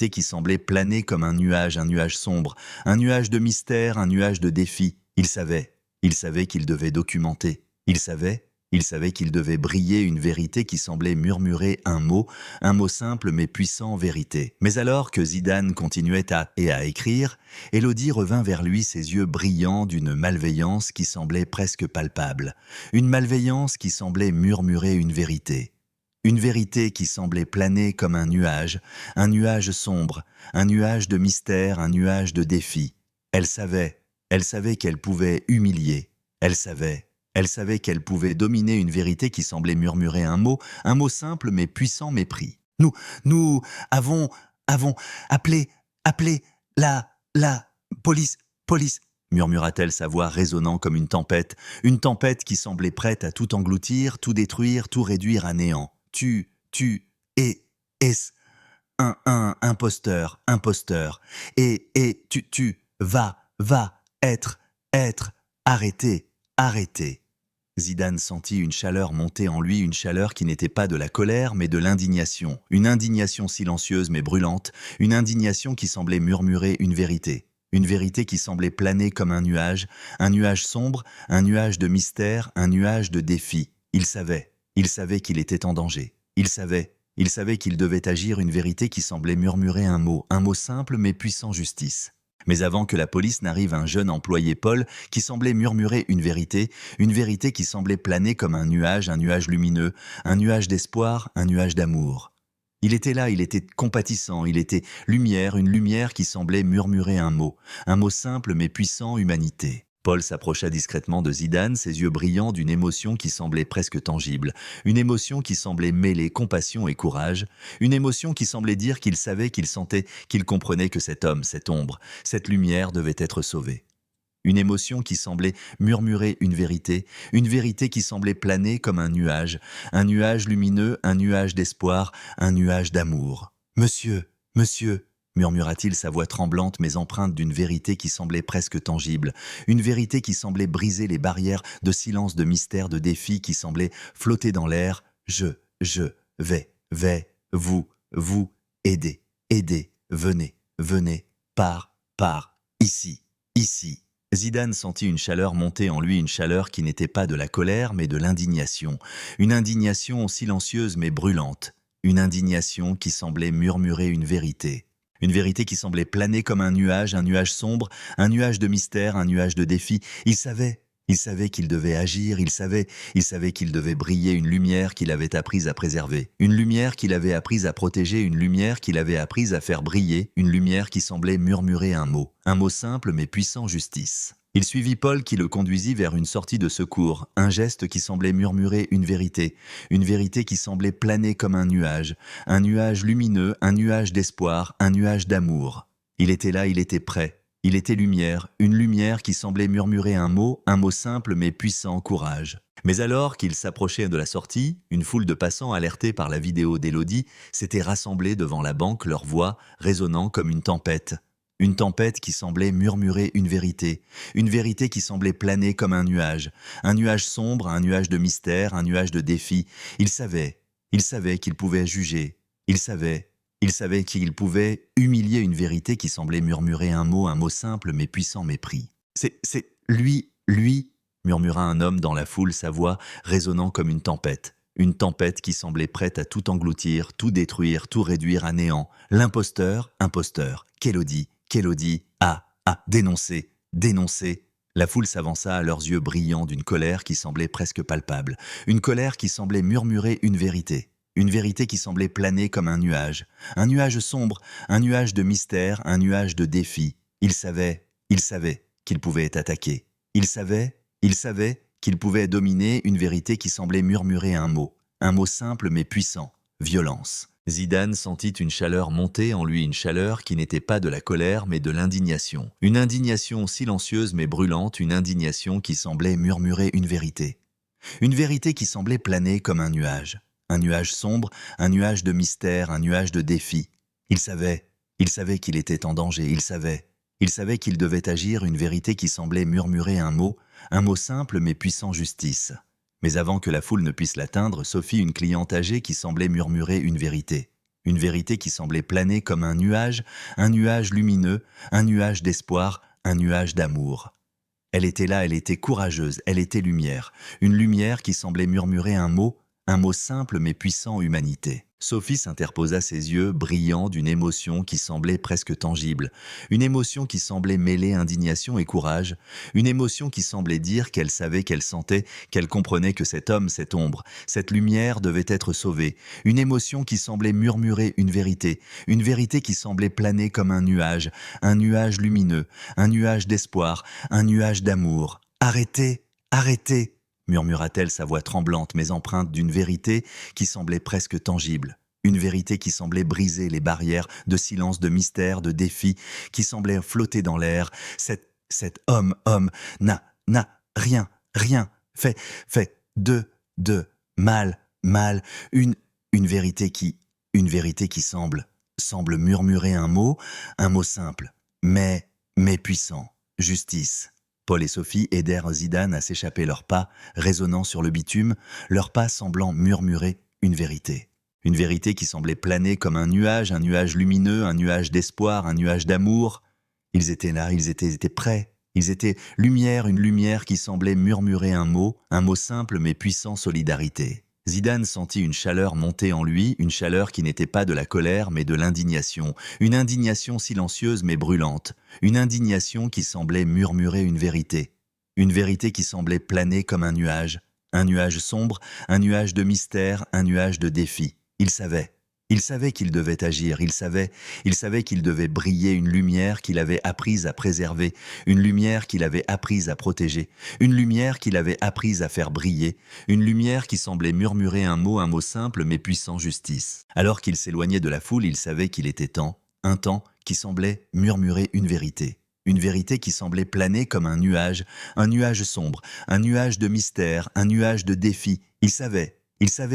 qui semblait planer comme un nuage sombre, un nuage de mystère, un nuage de défi. Il savait qu'il devait documenter, il savait qu'il devait briller une vérité qui semblait murmurer un mot simple mais puissant, vérité. Mais alors que Zidane continuait à écrire, Élodie revint vers lui, ses yeux brillants d'une malveillance qui semblait presque palpable, une malveillance qui semblait murmurer une vérité qui semblait planer comme un nuage sombre, un nuage de mystère, un nuage de défi. Elle savait qu'elle pouvait humilier. Elle savait qu'elle pouvait dominer une vérité qui semblait murmurer un mot simple mais puissant mépris. Nous avons appelé la police, murmura-t-elle, sa voix résonnant comme une tempête qui semblait prête à tout engloutir, tout détruire, tout réduire à néant. Tu es un imposteur, et tu vas être arrêté. Zidane sentit une chaleur monter en lui, une chaleur qui n'était pas de la colère, mais de l'indignation. Une indignation silencieuse mais brûlante, une indignation qui semblait murmurer une vérité qui semblait planer comme un nuage sombre, un nuage de mystère, un nuage de défi. Il savait qu'il était en danger. Il savait qu'il devait agir, une vérité qui semblait murmurer un mot simple mais puissant, justice. Mais avant que la police n'arrive, un jeune employé, Paul, qui semblait murmurer une vérité qui semblait planer comme un nuage lumineux, un nuage d'espoir, un nuage d'amour. Il était là, il était compatissant, il était lumière, une lumière qui semblait murmurer un mot simple mais puissant, humanité. Paul s'approcha discrètement de Zidane, ses yeux brillants d'une émotion qui semblait presque tangible, une émotion qui semblait mêler compassion et courage, une émotion qui semblait dire qu'il savait, qu'il sentait, qu'il comprenait que cet homme, cette ombre, cette lumière devait être sauvée. Une émotion qui semblait murmurer une vérité qui semblait planer comme un nuage lumineux, un nuage d'espoir, un nuage d'amour. « Monsieur !» murmura-t-il, sa voix tremblante mais empreinte d'une vérité qui semblait presque tangible, une vérité qui semblait briser les barrières de silence, de mystère, de défi, qui semblait flotter dans l'air. « Je vais vous aider, venez, par, ici. » Zidane sentit une chaleur monter en lui, une chaleur qui n'était pas de la colère mais de l'indignation, une indignation silencieuse mais brûlante, une indignation qui semblait murmurer une vérité qui semblait planer comme un nuage sombre, un nuage de mystère, un nuage de défi. Il savait qu'il devait agir, il savait qu'il devait briller, une lumière qu'il avait apprise à préserver, une lumière qu'il avait apprise à protéger, une lumière qu'il avait apprise à faire briller, une lumière qui semblait murmurer un mot simple mais puissant, justice. Il suivit Paul qui le conduisit vers une sortie de secours, un geste qui semblait murmurer une vérité qui semblait planer comme un nuage lumineux, un nuage d'espoir, un nuage d'amour. Il était là, il était prêt. Il était lumière, une lumière qui semblait murmurer un mot simple mais puissant, courage. Mais alors qu'il s'approchait de la sortie, une foule de passants alertés par la vidéo d'Élodie s'était rassemblée devant la banque, leur voix résonnant comme une tempête. Une tempête qui semblait murmurer une vérité qui semblait planer comme un nuage sombre, un nuage de mystère, un nuage de défi. Il savait qu'il pouvait juger, il savait qu'il pouvait humilier, une vérité qui semblait murmurer un mot simple mais puissant, mépris. C'est lui, murmura un homme dans la foule, sa voix résonnant comme une tempête qui semblait prête à tout engloutir, tout détruire, tout réduire à néant. L'imposteur, Kélodie, dénoncé. La foule s'avança, à leurs yeux brillants d'une colère qui semblait presque palpable, une colère qui semblait murmurer une vérité qui semblait planer comme un nuage sombre, un nuage de mystère, un nuage de défi. Il savait qu'il pouvait être attaqué. Il savait qu'il pouvait dominer, une vérité qui semblait murmurer un mot simple mais puissant, violence. Zidane sentit une chaleur monter en lui, une chaleur qui n'était pas de la colère mais de l'indignation. Une indignation silencieuse mais brûlante, une indignation qui semblait murmurer une vérité qui semblait planer comme un nuage sombre, un nuage de mystère, un nuage de défi. Il savait qu'il était en danger, il savait qu'il devait agir, une vérité qui semblait murmurer un mot simple mais puissant, justice. Mais avant que la foule ne puisse l'atteindre, Sophie, une cliente âgée qui semblait murmurer une vérité qui semblait planer comme un nuage lumineux, un nuage d'espoir, un nuage d'amour. Elle était là, elle était courageuse, elle était lumière, une lumière qui semblait murmurer un mot un mot simple mais puissant, humanité. Sophie s'interposa, ses yeux brillants d'une émotion qui semblait presque tangible, une émotion qui semblait mêler indignation et courage, une émotion qui semblait dire qu'elle savait, qu'elle sentait, qu'elle comprenait que cet homme, cette ombre, cette lumière devait être sauvée, une émotion qui semblait murmurer une vérité qui semblait planer comme un nuage lumineux, un nuage d'espoir, un nuage d'amour. « Arrêtez, arrêtez !» murmura-t-elle, sa voix tremblante mais empreinte d'une vérité qui semblait presque tangible. Une vérité qui semblait briser les barrières de silence, de mystère, de défi, qui semblait flotter dans l'air. Cet homme n'a rien fait de mal, une vérité qui semble murmurer un mot simple, mais puissant, justice. Paul et Sophie aidèrent Zidane à s'échapper, leurs pas résonnant sur le bitume, leurs pas semblant murmurer une vérité. Une vérité qui semblait planer comme un nuage lumineux, un nuage d'espoir, un nuage d'amour. Ils étaient là, ils étaient prêts. Ils étaient lumière, une lumière qui semblait murmurer un mot simple mais puissant, solidarité. Zidane sentit une chaleur monter en lui, une chaleur qui n'était pas de la colère mais de l'indignation, une indignation silencieuse mais brûlante, une indignation qui semblait murmurer une vérité qui semblait planer comme un nuage sombre, un nuage de mystère, un nuage de défi. Il savait qu'il devait agir, il savait qu'il devait briller, une lumière qu'il avait apprise à préserver, une lumière qu'il avait apprise à protéger, une lumière qu'il avait apprise à faire briller, une lumière qui semblait murmurer un mot simple mais puissant, justice. Alors qu'il s'éloignait de la foule, il savait qu'il était temps, un temps qui semblait murmurer une vérité qui semblait planer comme un nuage sombre, un nuage de mystère, un nuage de défi. Il savait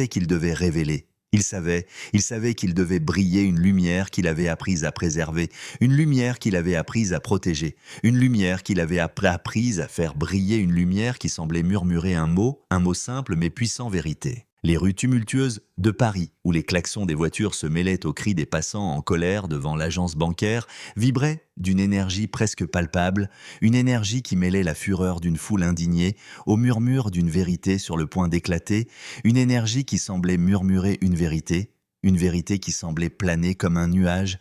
qu'il devait révéler. Il savait qu'il devait briller, une lumière qu'il avait apprise à préserver, une lumière qu'il avait apprise à protéger, une lumière qu'il avait apprise à faire briller, une lumière qui semblait murmurer un mot simple mais puissant, vérité. Les rues tumultueuses de Paris, où les klaxons des voitures se mêlaient aux cris des passants en colère devant l'agence bancaire, vibraient d'une énergie presque palpable, une énergie qui mêlait la fureur d'une foule indignée au murmure d'une vérité sur le point d'éclater, une énergie qui semblait murmurer une vérité qui semblait planer comme un nuage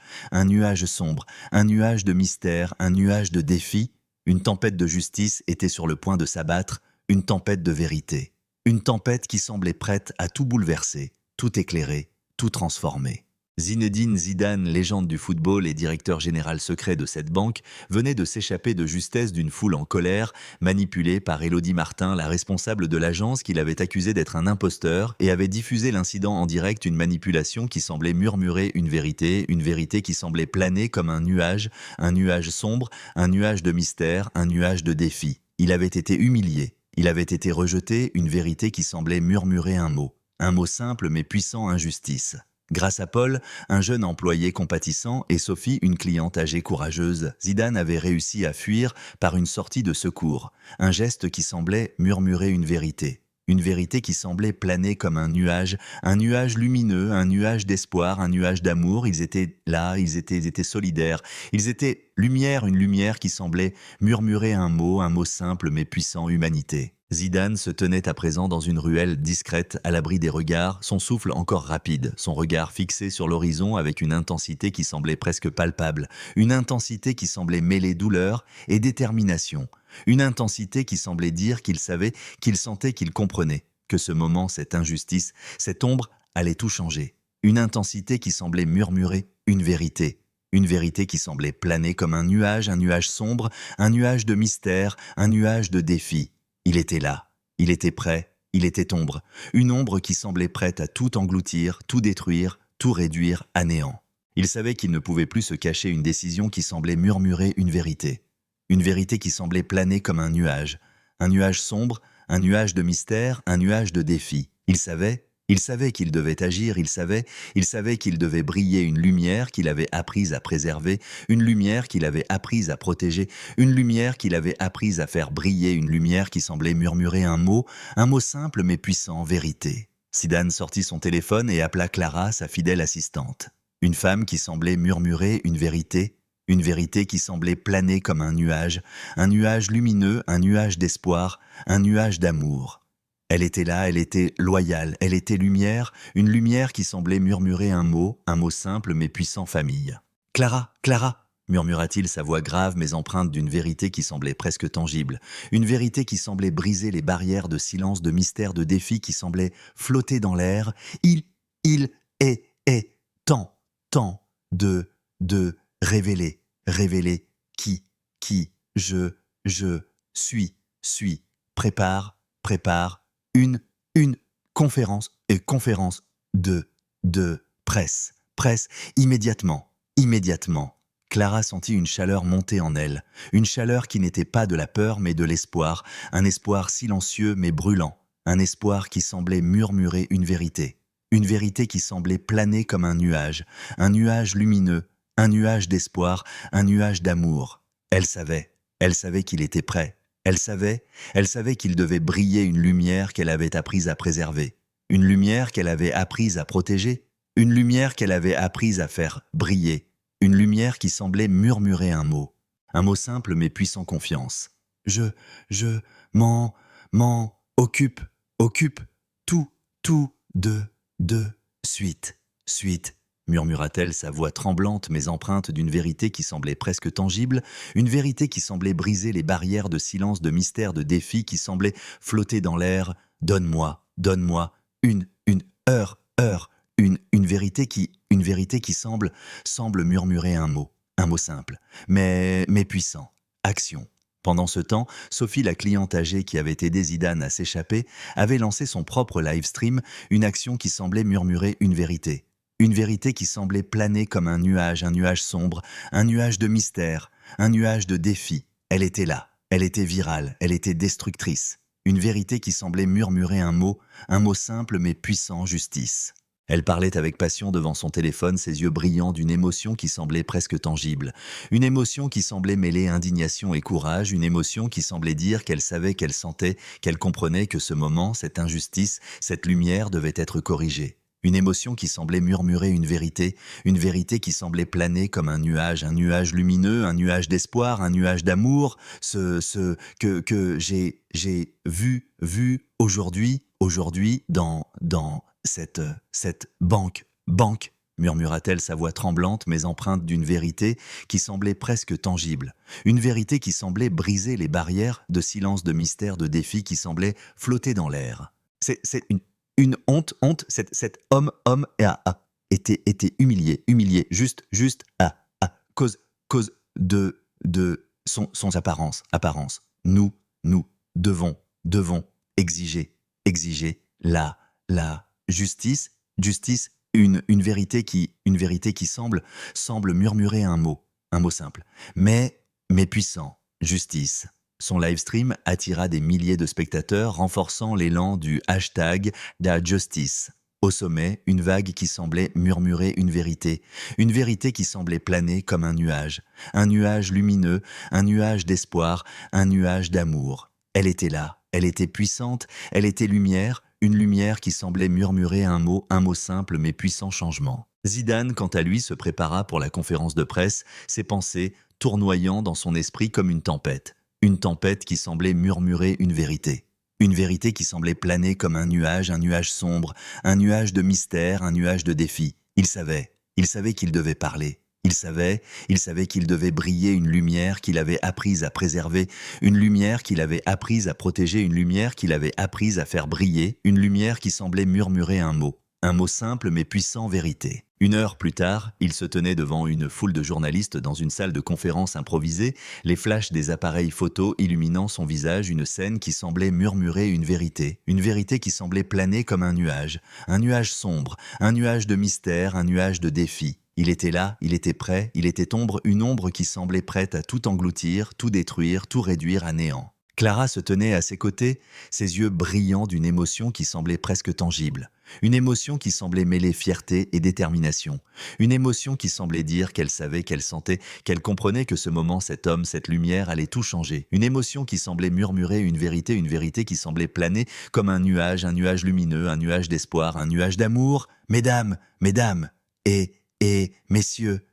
sombre, un nuage de mystère, un nuage de défi. Une tempête de justice était sur le point de s'abattre, une tempête de vérité. Une tempête qui semblait prête à tout bouleverser, tout éclairer, tout transformer. Zinedine Zidane, légende du football et directeur général secret de cette banque, venait de s'échapper de justesse d'une foule en colère, manipulée par Élodie Martin, la responsable de l'agence qui l'avait accusé d'être un imposteur et avait diffusé l'incident en direct, une manipulation qui semblait murmurer une vérité qui semblait planer comme un nuage sombre, un nuage de mystère, un nuage de défi. Il avait été humilié. Il avait été rejeté, une vérité qui semblait murmurer un mot simple mais puissant, injustice. Grâce à Paul, un jeune employé compatissant, et Sophie, une cliente âgée courageuse, Zidane avait réussi à fuir par une sortie de secours, un geste qui semblait murmurer une vérité qui semblait planer comme un nuage lumineux, un nuage d'espoir, un nuage d'amour. Ils étaient là, ils étaient solidaires, ils étaient lumière, une lumière qui semblait murmurer un mot simple mais puissant, humanité. Zidane se tenait à présent dans une ruelle discrète, à l'abri des regards, son souffle encore rapide, son regard fixé sur l'horizon avec une intensité qui semblait presque palpable, une intensité qui semblait mêler douleur et détermination, une intensité qui semblait dire qu'il savait, qu'il sentait, qu'il comprenait, que ce moment, cette injustice, cette ombre allait tout changer, une intensité qui semblait murmurer une vérité qui semblait planer comme un nuage sombre, un nuage de mystère, un nuage de défi. Il était là, il était prêt, il était ombre, une ombre qui semblait prête à tout engloutir, tout détruire, tout réduire à néant. Il savait qu'il ne pouvait plus se cacher, une décision qui semblait murmurer une vérité qui semblait planer comme un nuage sombre, un nuage de mystère, un nuage de défi. Il savait qu'il devait agir, il savait qu'il devait briller, une lumière qu'il avait apprise à préserver, une lumière qu'il avait apprise à protéger, une lumière qu'il avait apprise à faire briller, une lumière qui semblait murmurer un mot simple mais puissant, vérité. Zidane sortit son téléphone et appela Clara, sa fidèle assistante. Une femme qui semblait murmurer une vérité qui semblait planer comme un nuage lumineux, un nuage d'espoir, un nuage d'amour. Elle était là, elle était loyale, elle était lumière, une lumière qui semblait murmurer un mot simple mais puissant, famille. Clara, Clara, murmura-t-il, sa voix grave mais empreinte d'une vérité qui semblait presque tangible, une vérité qui semblait briser les barrières de silence, de mystère, de défi, qui semblait flotter dans l'air. Il est temps de révéler qui je suis, prépare une conférence de presse, immédiatement. Clara sentit une chaleur monter en elle, une chaleur qui n'était pas de la peur mais de l'espoir, un espoir silencieux mais brûlant, un espoir qui semblait murmurer une vérité qui semblait planer comme un nuage lumineux, un nuage d'espoir, un nuage d'amour. Elle savait qu'il était prêt. Elle savait qu'il devait briller, une lumière qu'elle avait apprise à préserver, une lumière qu'elle avait apprise à protéger, une lumière qu'elle avait apprise à faire briller, une lumière qui semblait murmurer un mot simple mais puissant, confiance. Je m'en occupe, tout de suite, murmura-t-elle, sa voix tremblante mais empreinte d'une vérité qui semblait presque tangible, une vérité qui semblait briser les barrières de silence, de mystère, de défi, qui semblait flotter dans l'air. Donne-moi une heure, une vérité qui semble murmurer un mot simple, mais puissant. Action. Pendant ce temps, Sophie, la cliente âgée qui avait aidé Zidane à s'échapper, avait lancé son propre live stream, une action qui semblait murmurer une vérité qui semblait planer comme un nuage sombre, un nuage de mystère, un nuage de défi. Elle était là, elle était virale, elle était destructrice. Une vérité qui semblait murmurer un mot simple mais puissant, justice. Elle parlait avec passion devant son téléphone, ses yeux brillants d'une émotion qui semblait presque tangible. Une émotion qui semblait mêler indignation et courage, une émotion qui semblait dire qu'elle savait, qu'elle sentait, qu'elle comprenait que ce moment, cette injustice, cette lumière devait être corrigée. Une émotion qui semblait murmurer une vérité qui semblait planer comme un nuage lumineux, un nuage d'espoir, un nuage d'amour, que j'ai vu aujourd'hui dans cette banque, murmura-t-elle, sa voix tremblante mais empreinte d'une vérité qui semblait presque tangible, une vérité qui semblait briser les barrières de silence, de mystère, de défi, qui semblait flotter dans l'air. C'est une honte, cet homme était humilié, juste à cause de son apparence. Nous devons exiger la justice, une vérité qui semble murmurer un mot simple, mais puissant, justice. Son livestream attira des milliers de spectateurs, renforçant l'élan du hashtag #DaJustice. Au sommet, une vague qui semblait murmurer une vérité qui semblait planer comme un nuage lumineux, un nuage d'espoir, un nuage d'amour. Elle était là, elle était puissante, elle était lumière, une lumière qui semblait murmurer un mot simple mais puissant, changement. Zidane, quant à lui, se prépara pour la conférence de presse, ses pensées tournoyant dans son esprit comme une tempête qui semblait murmurer une vérité qui semblait planer comme un nuage sombre, un nuage de mystère, un nuage de défi. Il savait qu'il devait parler. Il savait qu'il devait briller, une lumière qu'il avait apprise à préserver, une lumière qu'il avait apprise à protéger, une lumière qu'il avait apprise à faire briller, une lumière qui semblait murmurer un mot simple mais puissant, vérité. Une heure plus tard, il se tenait devant une foule de journalistes dans une salle de conférence improvisée, les flashs des appareils photo illuminant son visage, une scène qui semblait murmurer une vérité qui semblait planer comme un nuage sombre, un nuage de mystère, un nuage de défi. Il était là, il était prêt, il était une ombre qui semblait prête à tout engloutir, tout détruire, tout réduire à néant. Clara se tenait à ses côtés, ses yeux brillants d'une émotion qui semblait presque tangible. Une émotion qui semblait mêler fierté et détermination. Une émotion qui semblait dire qu'elle savait, qu'elle sentait, qu'elle comprenait que ce moment, cet homme, cette lumière allait tout changer. Une émotion qui semblait murmurer une vérité qui semblait planer comme un nuage lumineux, un nuage d'espoir, un nuage d'amour. Mesdames, et messieurs,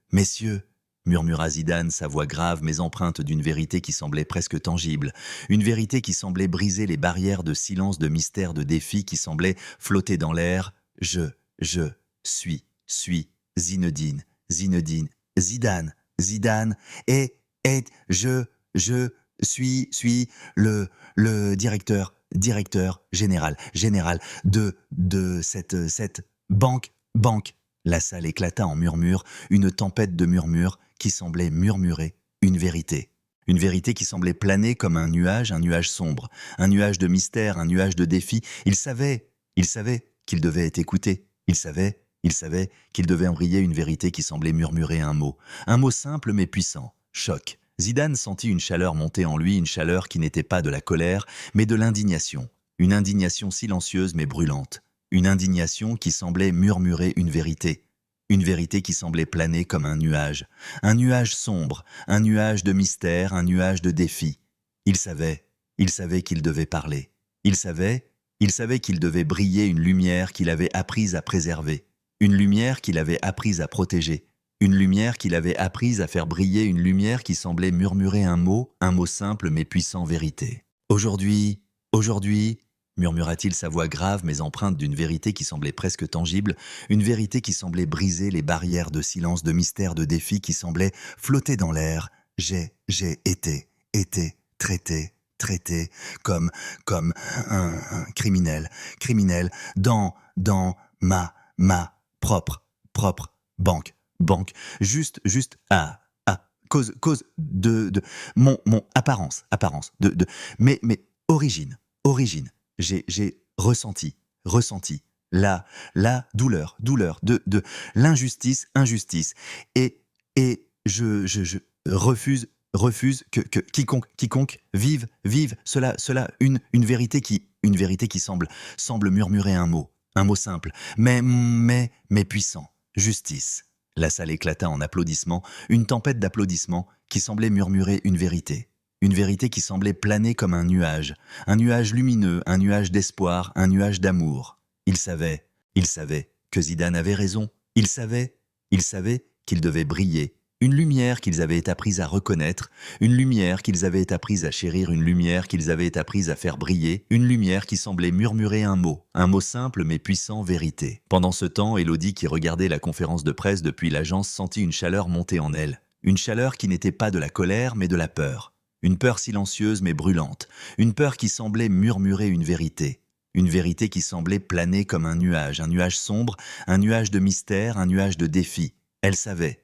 murmura Zidane, sa voix grave mais empreinte d'une vérité qui semblait presque tangible, une vérité qui semblait briser les barrières de silence, de mystère, de défi, qui semblait flotter dans l'air. Je suis Zinedine, Zinedine, Zidane, Zidane, et je suis le directeur général de cette banque. La salle éclata en murmures, une tempête de murmures qui semblait murmurer une vérité. Une vérité qui semblait planer comme un nuage sombre, un nuage de mystère, un nuage de défi. Il savait qu'il devait être écouté. Il savait qu'il devait embrayer une vérité qui semblait murmurer un mot simple mais puissant, choc. Zidane sentit une chaleur monter en lui, une chaleur qui n'était pas de la colère, mais de l'indignation. Une indignation silencieuse mais brûlante. Une indignation qui semblait murmurer une vérité qui semblait planer comme un nuage sombre, un nuage de mystère, un nuage de défi. Il savait qu'il devait parler. Il savait qu'il devait briller une lumière qu'il avait apprise à préserver, une lumière qu'il avait apprise à protéger, une lumière qu'il avait apprise à faire briller, une lumière qui semblait murmurer un mot simple mais puissant, vérité. Aujourd'hui, murmura-t-il, sa voix grave mais empreinte d'une vérité qui semblait presque tangible, une vérité qui semblait briser les barrières de silence, de mystère, de défi, qui semblait flotter dans l'air. J'ai été traité comme un criminel dans ma propre banque, juste à cause de mon apparence, mais origine. J'ai ressenti la douleur de l'injustice, et je refuse que quiconque vive cela, une vérité qui semble murmurer un mot simple, mais puissant, justice. La salle éclata en applaudissements, une tempête d'applaudissements qui semblait murmurer une vérité qui semblait planer comme un nuage lumineux, un nuage d'espoir, un nuage d'amour. Il savait que Zidane avait raison. Il savait qu'il devait briller. Une lumière qu'ils avaient appris à reconnaître, une lumière qu'ils avaient appris à chérir, une lumière qu'ils avaient appris à faire briller, une lumière qui semblait murmurer un mot simple mais puissant, vérité. Pendant ce temps, Élodie, qui regardait la conférence de presse depuis l'agence, sentit une chaleur monter en elle. Une chaleur qui n'était pas de la colère mais de la peur. Une peur silencieuse mais brûlante, une peur qui semblait murmurer une vérité qui semblait planer comme un nuage sombre, un nuage de mystère, un nuage de défi. Elle savait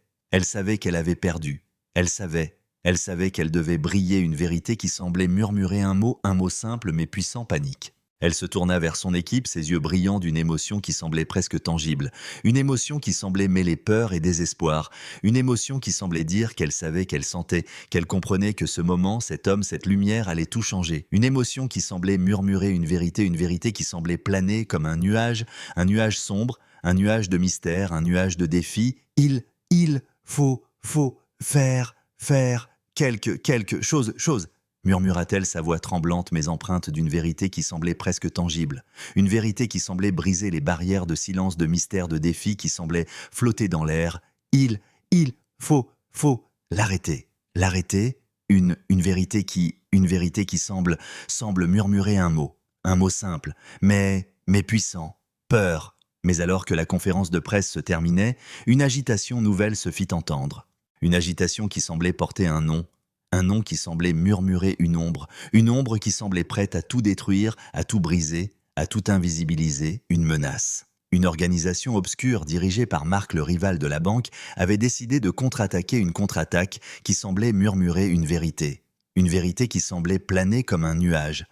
qu'elle avait perdu. Elle savait qu'elle devait briller, une vérité qui semblait murmurer un mot simple mais puissant, panique. Elle se tourna vers son équipe, ses yeux brillants d'une émotion qui semblait presque tangible, une émotion qui semblait mêler peur et désespoir, une émotion qui semblait dire qu'elle savait, qu'elle sentait, qu'elle comprenait que ce moment, cet homme, cette lumière allait tout changer, une émotion qui semblait murmurer une vérité qui semblait planer comme un nuage sombre, un nuage de mystère, un nuage de défi. Il faut faire quelque chose, murmura-t-elle, sa voix tremblante mais empreinte d'une vérité qui semblait presque tangible, une vérité qui semblait briser les barrières de silence, de mystère, de défi, qui semblait flotter dans l'air. Il faut l'arrêter, une vérité qui semble murmurer un mot simple, mais puissant, peur. Mais alors que la conférence de presse se terminait, une agitation nouvelle se fit entendre. Une agitation qui semblait porter un nom qui semblait murmurer une ombre qui semblait prête à tout détruire, à tout briser, à tout invisibiliser, une menace. Une organisation obscure dirigée par Marc, le rival de la banque, avait décidé de contre-attaquer une contre-attaque qui semblait murmurer une vérité qui semblait planer comme un nuage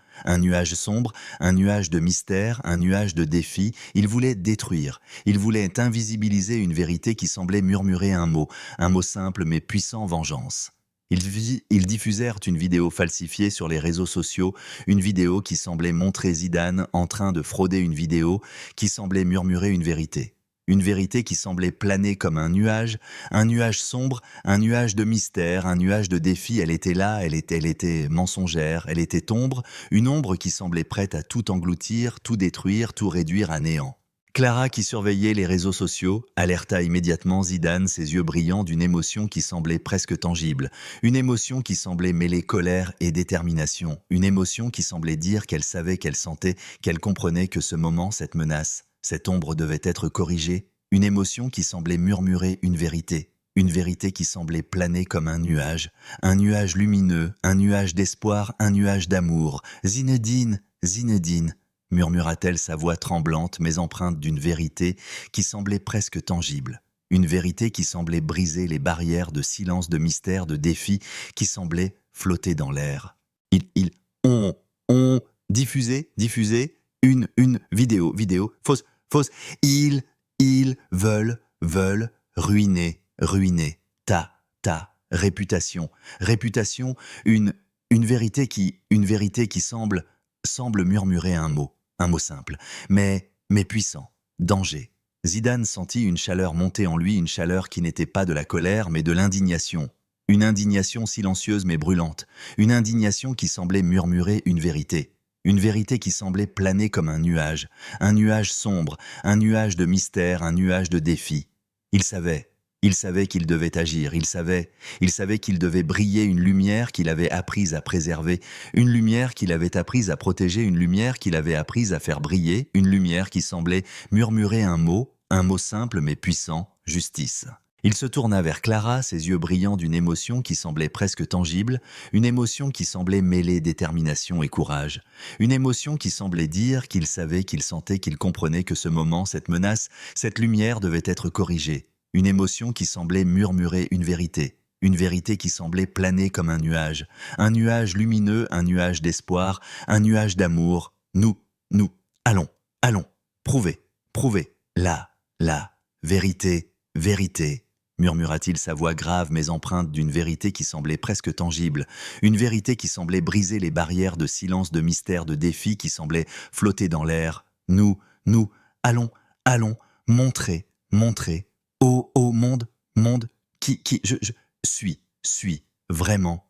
sombre, un nuage de mystère, un nuage de défi. Il voulait détruire, il voulait invisibiliser une vérité qui semblait murmurer un mot simple mais puissant, vengeance. Ils diffusèrent une vidéo falsifiée sur les réseaux sociaux, une vidéo qui semblait montrer Zidane en train de frauder, une vidéo qui semblait murmurer une vérité qui semblait planer comme un nuage sombre, un nuage de mystère, un nuage de défi. Elle était là, elle était mensongère, elle était ombre, une ombre qui semblait prête à tout engloutir, tout détruire, tout réduire à néant. Clara, qui surveillait les réseaux sociaux, alerta immédiatement Zidane, ses yeux brillants d'une émotion qui semblait presque tangible. Une émotion qui semblait mêler colère et détermination. Une émotion qui semblait dire qu'elle savait, qu'elle sentait, qu'elle comprenait que ce moment, cette menace, cette ombre devait être corrigée. Une émotion qui semblait murmurer une vérité. Une vérité qui semblait planer comme un nuage lumineux, un nuage d'espoir, un nuage d'amour. Zinedine, Zinedine, murmura-t-elle, sa voix tremblante mais empreinte d'une vérité qui semblait presque tangible. Une vérité qui semblait briser les barrières de silence, de mystère, de défi, qui semblait flotter dans l'air. On, diffuser, une vidéo, fausse. Ils veulent ruiner ta réputation, une vérité qui semble murmurer un mot simple, mais puissant, danger. Zidane sentit une chaleur monter en lui, une chaleur qui n'était pas de la colère, mais de l'indignation. Une indignation silencieuse mais brûlante, une indignation qui semblait murmurer une vérité qui semblait planer comme un nuage sombre, un nuage de mystère, un nuage de défi. Il savait qu'il devait agir, il savait qu'il devait briller une lumière qu'il avait apprise à préserver, une lumière qu'il avait apprise à protéger, une lumière qu'il avait apprise à faire briller, une lumière qui semblait murmurer un mot simple mais puissant, justice. Il se tourna vers Clara, ses yeux brillants d'une émotion qui semblait presque tangible, une émotion qui semblait mêler détermination et courage, une émotion qui semblait dire qu'il savait, qu'il sentait, qu'il comprenait que ce moment, cette menace, cette lumière devait être corrigée, une émotion qui semblait murmurer une vérité qui semblait planer comme un nuage lumineux, un nuage d'espoir, un nuage d'amour. Nous, allons, prouver, la vérité, murmura-t-il, sa voix grave mais empreinte d'une vérité qui semblait presque tangible, une vérité qui semblait briser les barrières de silence, de mystère, de défi, qui semblait flotter dans l'air. Nous, allons, montrer, au monde, je suis, vraiment,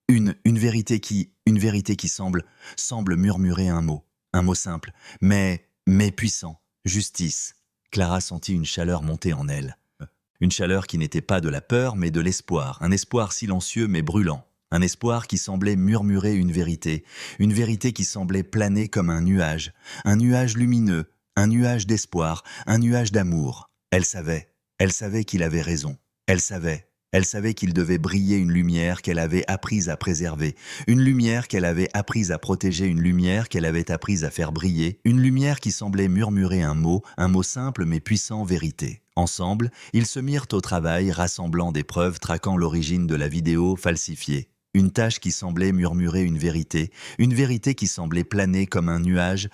une vérité qui semble murmurer un mot simple, mais puissant, justice. Clara sentit une chaleur monter en elle. Une chaleur qui n'était pas de la peur, mais de l'espoir, un espoir silencieux mais brûlant, un espoir qui semblait murmurer une vérité qui semblait planer comme un nuage lumineux, un nuage d'espoir, un nuage d'amour. Elle savait qu'il avait raison, elle savait qu'il devait briller une lumière qu'elle avait apprise à préserver, une lumière qu'elle avait apprise à protéger, une lumière qu'elle avait apprise à faire briller, une lumière qui semblait murmurer un mot simple mais puissant, vérité. Ensemble, ils se mirent au travail, rassemblant des preuves traquant l'origine de la vidéo falsifiée. Une tâche qui semblait murmurer une vérité qui semblait planer comme un nuage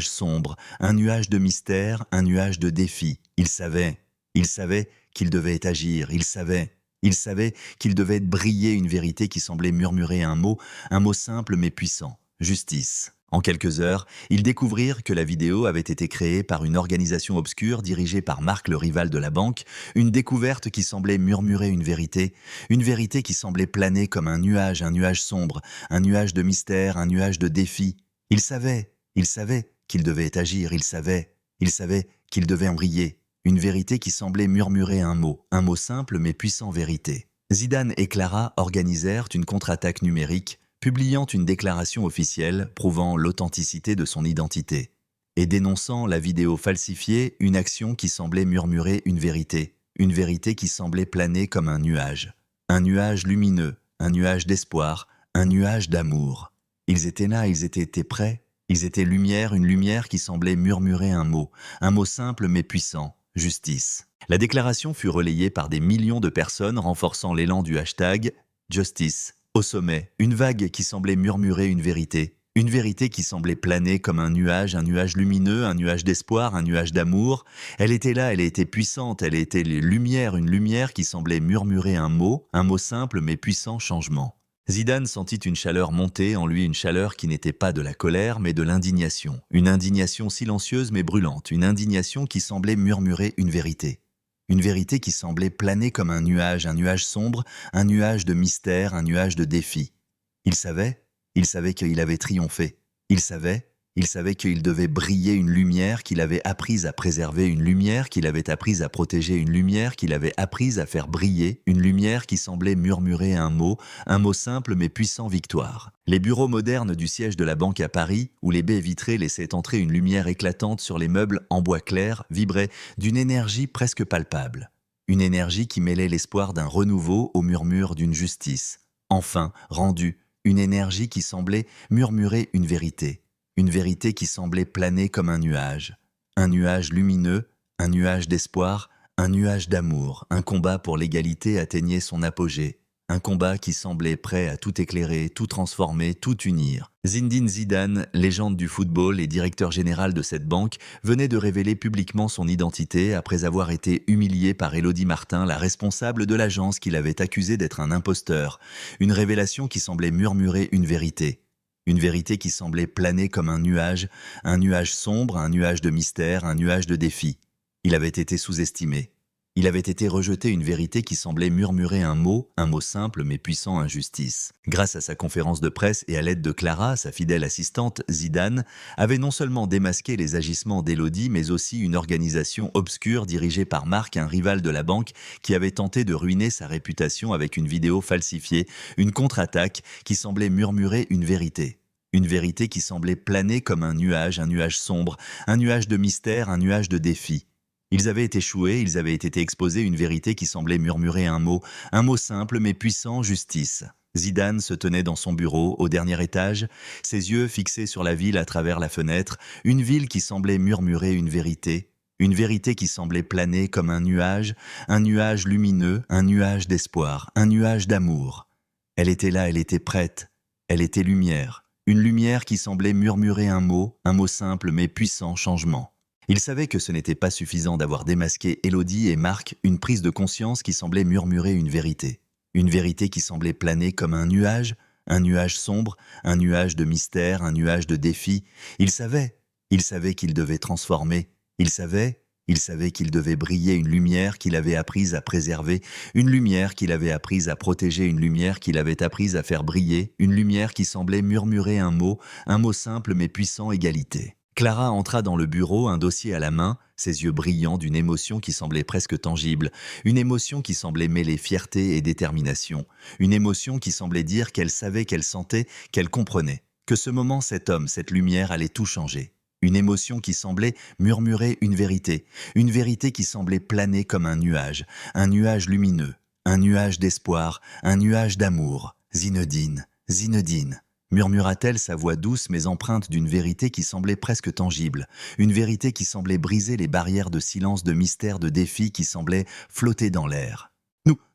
sombre, un nuage de mystère, un nuage de défi. Il savait qu'il devait agir, il savait qu'il devait briller une vérité qui semblait murmurer un mot simple mais puissant, justice. En quelques heures, ils découvrirent que la vidéo avait été créée par une organisation obscure dirigée par Marc, le rival de la banque, une découverte qui semblait murmurer une vérité qui semblait planer comme un nuage sombre, un nuage de mystère, un nuage de défi. Il savait qu'il devait agir, il savait qu'il devait en briller. Une vérité qui semblait murmurer un mot simple mais puissant, vérité. Zidane et Clara organisèrent une contre-attaque numérique, publiant une déclaration officielle prouvant l'authenticité de son identité et dénonçant la vidéo falsifiée, une action qui semblait murmurer une vérité qui semblait planer comme un nuage lumineux, un nuage d'espoir, un nuage d'amour. Ils étaient là, ils étaient prêts, ils étaient lumière, une lumière qui semblait murmurer un mot simple mais puissant, justice. La déclaration fut relayée par des millions de personnes, renforçant l'élan du hashtag Justice. Au sommet, une vague qui semblait murmurer une vérité qui semblait planer comme un nuage lumineux, un nuage d'espoir, un nuage d'amour. Elle était là, elle était puissante, elle était lumière, une lumière qui semblait murmurer un mot simple mais puissant, changement. Zidane sentit une chaleur monter en lui, une chaleur qui n'était pas de la colère mais de l'indignation. Une indignation silencieuse mais brûlante, une indignation qui semblait murmurer une vérité qui semblait planer comme un nuage sombre, un nuage de mystère, un nuage de défi. Il savait qu'il avait triomphé. Il savait Il savait qu'il devait briller une lumière qu'il avait apprise à préserver, une lumière qu'il avait apprise à protéger, une lumière qu'il avait apprise à faire briller, une lumière qui semblait murmurer un mot simple mais puissant: victoire. Les bureaux modernes du siège de la banque à Paris, où les baies vitrées laissaient entrer une lumière éclatante sur les meubles en bois clair, vibraient d'une énergie presque palpable. Une énergie qui mêlait l'espoir d'un renouveau au murmure d'une justice. Enfin, rendue, une énergie qui semblait murmurer une vérité qui semblait planer comme un nuage lumineux, un nuage d'espoir, un nuage d'amour. Un combat pour l'égalité atteignait son apogée, un combat qui semblait prêt à tout éclairer, tout transformer, tout unir. Zinedine Zidane, légende du football et directeur général de cette banque, venait de révéler publiquement son identité après avoir été humilié par Élodie Martin, la responsable de l'agence qu'il avait accusée d'être un imposteur. Une révélation qui semblait murmurer une vérité. Une vérité qui semblait planer comme un nuage sombre, un nuage de mystère, un nuage de défi. Il avait été sous-estimé. Il avait été rejeté, une vérité qui semblait murmurer un mot simple mais puissant: injustice. Grâce à sa conférence de presse et à l'aide de Clara, sa fidèle assistante, Zidane avait non seulement démasqué les agissements d'Élodie, mais aussi une organisation obscure dirigée par Marc, un rival de la banque, qui avait tenté de ruiner sa réputation avec une vidéo falsifiée, une contre-attaque qui semblait murmurer une vérité. Une vérité qui semblait planer comme un nuage sombre, un nuage de mystère, un nuage de défi. Ils avaient échoué, ils avaient été exposés, une vérité qui semblait murmurer un mot simple mais puissant: justice. Zidane se tenait dans son bureau, au dernier étage, ses yeux fixés sur la ville à travers la fenêtre, une ville qui semblait murmurer une vérité qui semblait planer comme un nuage lumineux, un nuage d'espoir, un nuage d'amour. Elle était là, elle était prête, elle était lumière, une lumière qui semblait murmurer un mot simple mais puissant: changement. Il savait que ce n'était pas suffisant d'avoir démasqué Élodie et Marc, une prise de conscience qui semblait murmurer une vérité qui semblait planer comme un nuage sombre, un nuage de mystère, un nuage de défi. Il savait qu'il devait transformer, il savait qu'il devait briller, une lumière qu'il avait apprise à préserver, une lumière qu'il avait apprise à protéger, une lumière qu'il avait apprise à faire briller, une lumière qui semblait murmurer un mot simple mais puissant: égalité. Clara entra dans le bureau, un dossier à la main, ses yeux brillants d'une émotion qui semblait presque tangible, une émotion qui semblait mêler fierté et détermination, une émotion qui semblait dire qu'elle savait, qu'elle sentait, qu'elle comprenait, que ce moment, cet homme, cette lumière allait tout changer. Une émotion qui semblait murmurer une vérité qui semblait planer comme un nuage lumineux, un nuage d'espoir, un nuage d'amour. Zinedine, Zinedine, murmura-t-elle, sa voix douce mais empreinte d'une vérité qui semblait presque tangible, une vérité qui semblait briser les barrières de silence, de mystère, de défi qui semblaient flotter dans l'air.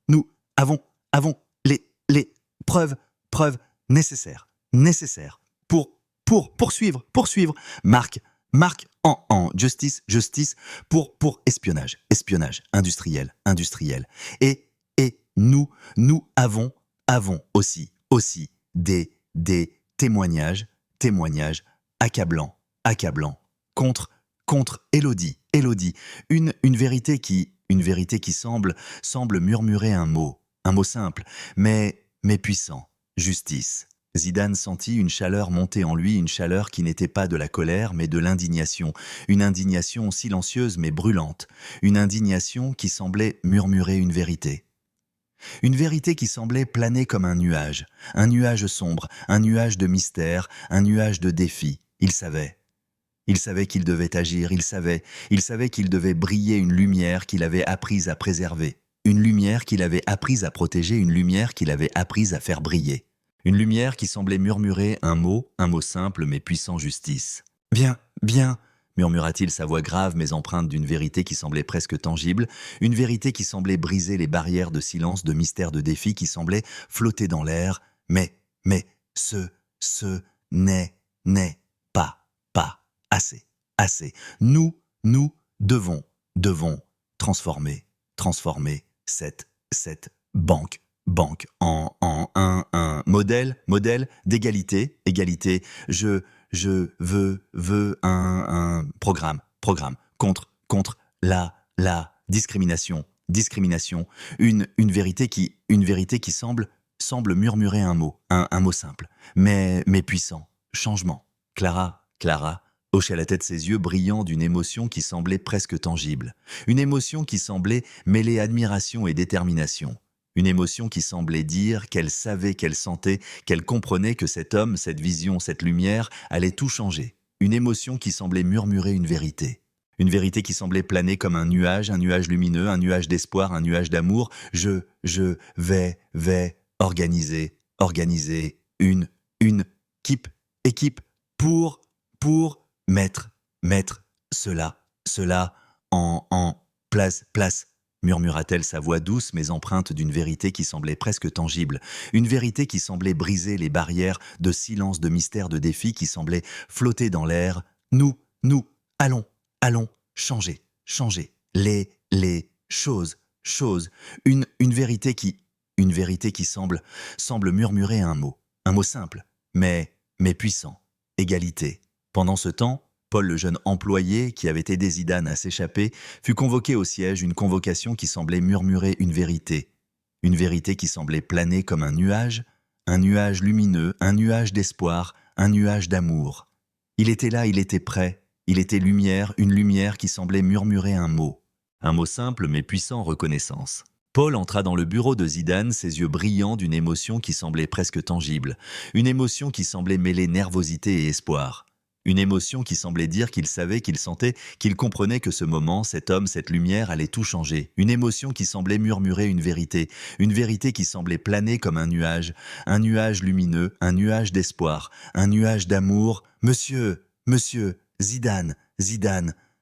Nous avons les preuves nécessaires pour poursuivre, Marc en justice pour espionnage industriel. Et nous avons aussi des témoignages accablants contre Élodie, une vérité qui semble murmurer un mot simple mais puissant: justice. Zidane sentit une chaleur monter en lui, une chaleur qui n'était pas de la colère mais de l'indignation, une indignation silencieuse mais brûlante, une indignation qui semblait murmurer une vérité qui semblait planer comme un nuage sombre, un nuage de mystère, un nuage de défi. Il savait qu'il devait agir, il savait qu'il devait briller, une lumière qu'il avait apprise à préserver, une lumière qu'il avait apprise à protéger, une lumière qu'il avait apprise à faire briller. Une lumière qui semblait murmurer un mot simple mais puissant: justice. Bien, murmura-t-il, sa voix grave mais empreinte d'une vérité qui semblait presque tangible, une vérité qui semblait briser les barrières de silence, de mystère, de défi qui semblait flotter dans l'air. Mais ce n'est pas assez. Nous devons transformer cette banque en un modèle d'égalité. Je veux un programme contre la discrimination, une vérité qui semble murmurer un mot simple mais puissant: changement. Clara Clara hochait la tête, ses yeux brillants d'une émotion qui semblait presque tangible. Une émotion qui semblait mêler admiration et détermination. Une émotion qui semblait dire qu'elle savait, qu'elle sentait, qu'elle comprenait que cet homme, cette vision, cette lumière allait tout changer. Une émotion qui semblait murmurer une vérité. Une vérité qui semblait planer comme un nuage lumineux, un nuage d'espoir, un nuage d'amour. Je vais organiser une équipe pour mettre cela en place, murmura-t-elle, sa voix douce mais empreinte d'une vérité qui semblait presque tangible, une vérité qui semblait briser les barrières de silence, de mystère, de défi qui semblait flotter dans l'air. Nous, allons changer, les choses, une vérité qui semble murmurer un mot simple, mais puissant, égalité. Pendant ce temps, Paul, le jeune employé qui avait aidé Zidane à s'échapper, fut convoqué au siège, une convocation qui semblait murmurer une vérité qui semblait planer comme un nuage lumineux, un nuage d'espoir, un nuage d'amour. Il était là, il était prêt, il était lumière, une lumière qui semblait murmurer un mot simple mais puissant, reconnaissance. Paul entra dans le bureau de Zidane, ses yeux brillants d'une émotion qui semblait presque tangible, une émotion qui semblait mêler nervosité et espoir. Une émotion qui semblait dire qu'il savait, qu'il sentait, qu'il comprenait que ce moment, cet homme, cette lumière allait tout changer. Une émotion qui semblait murmurer une vérité qui semblait planer comme un nuage lumineux, un nuage d'espoir, un nuage d'amour. Monsieur, Zidane,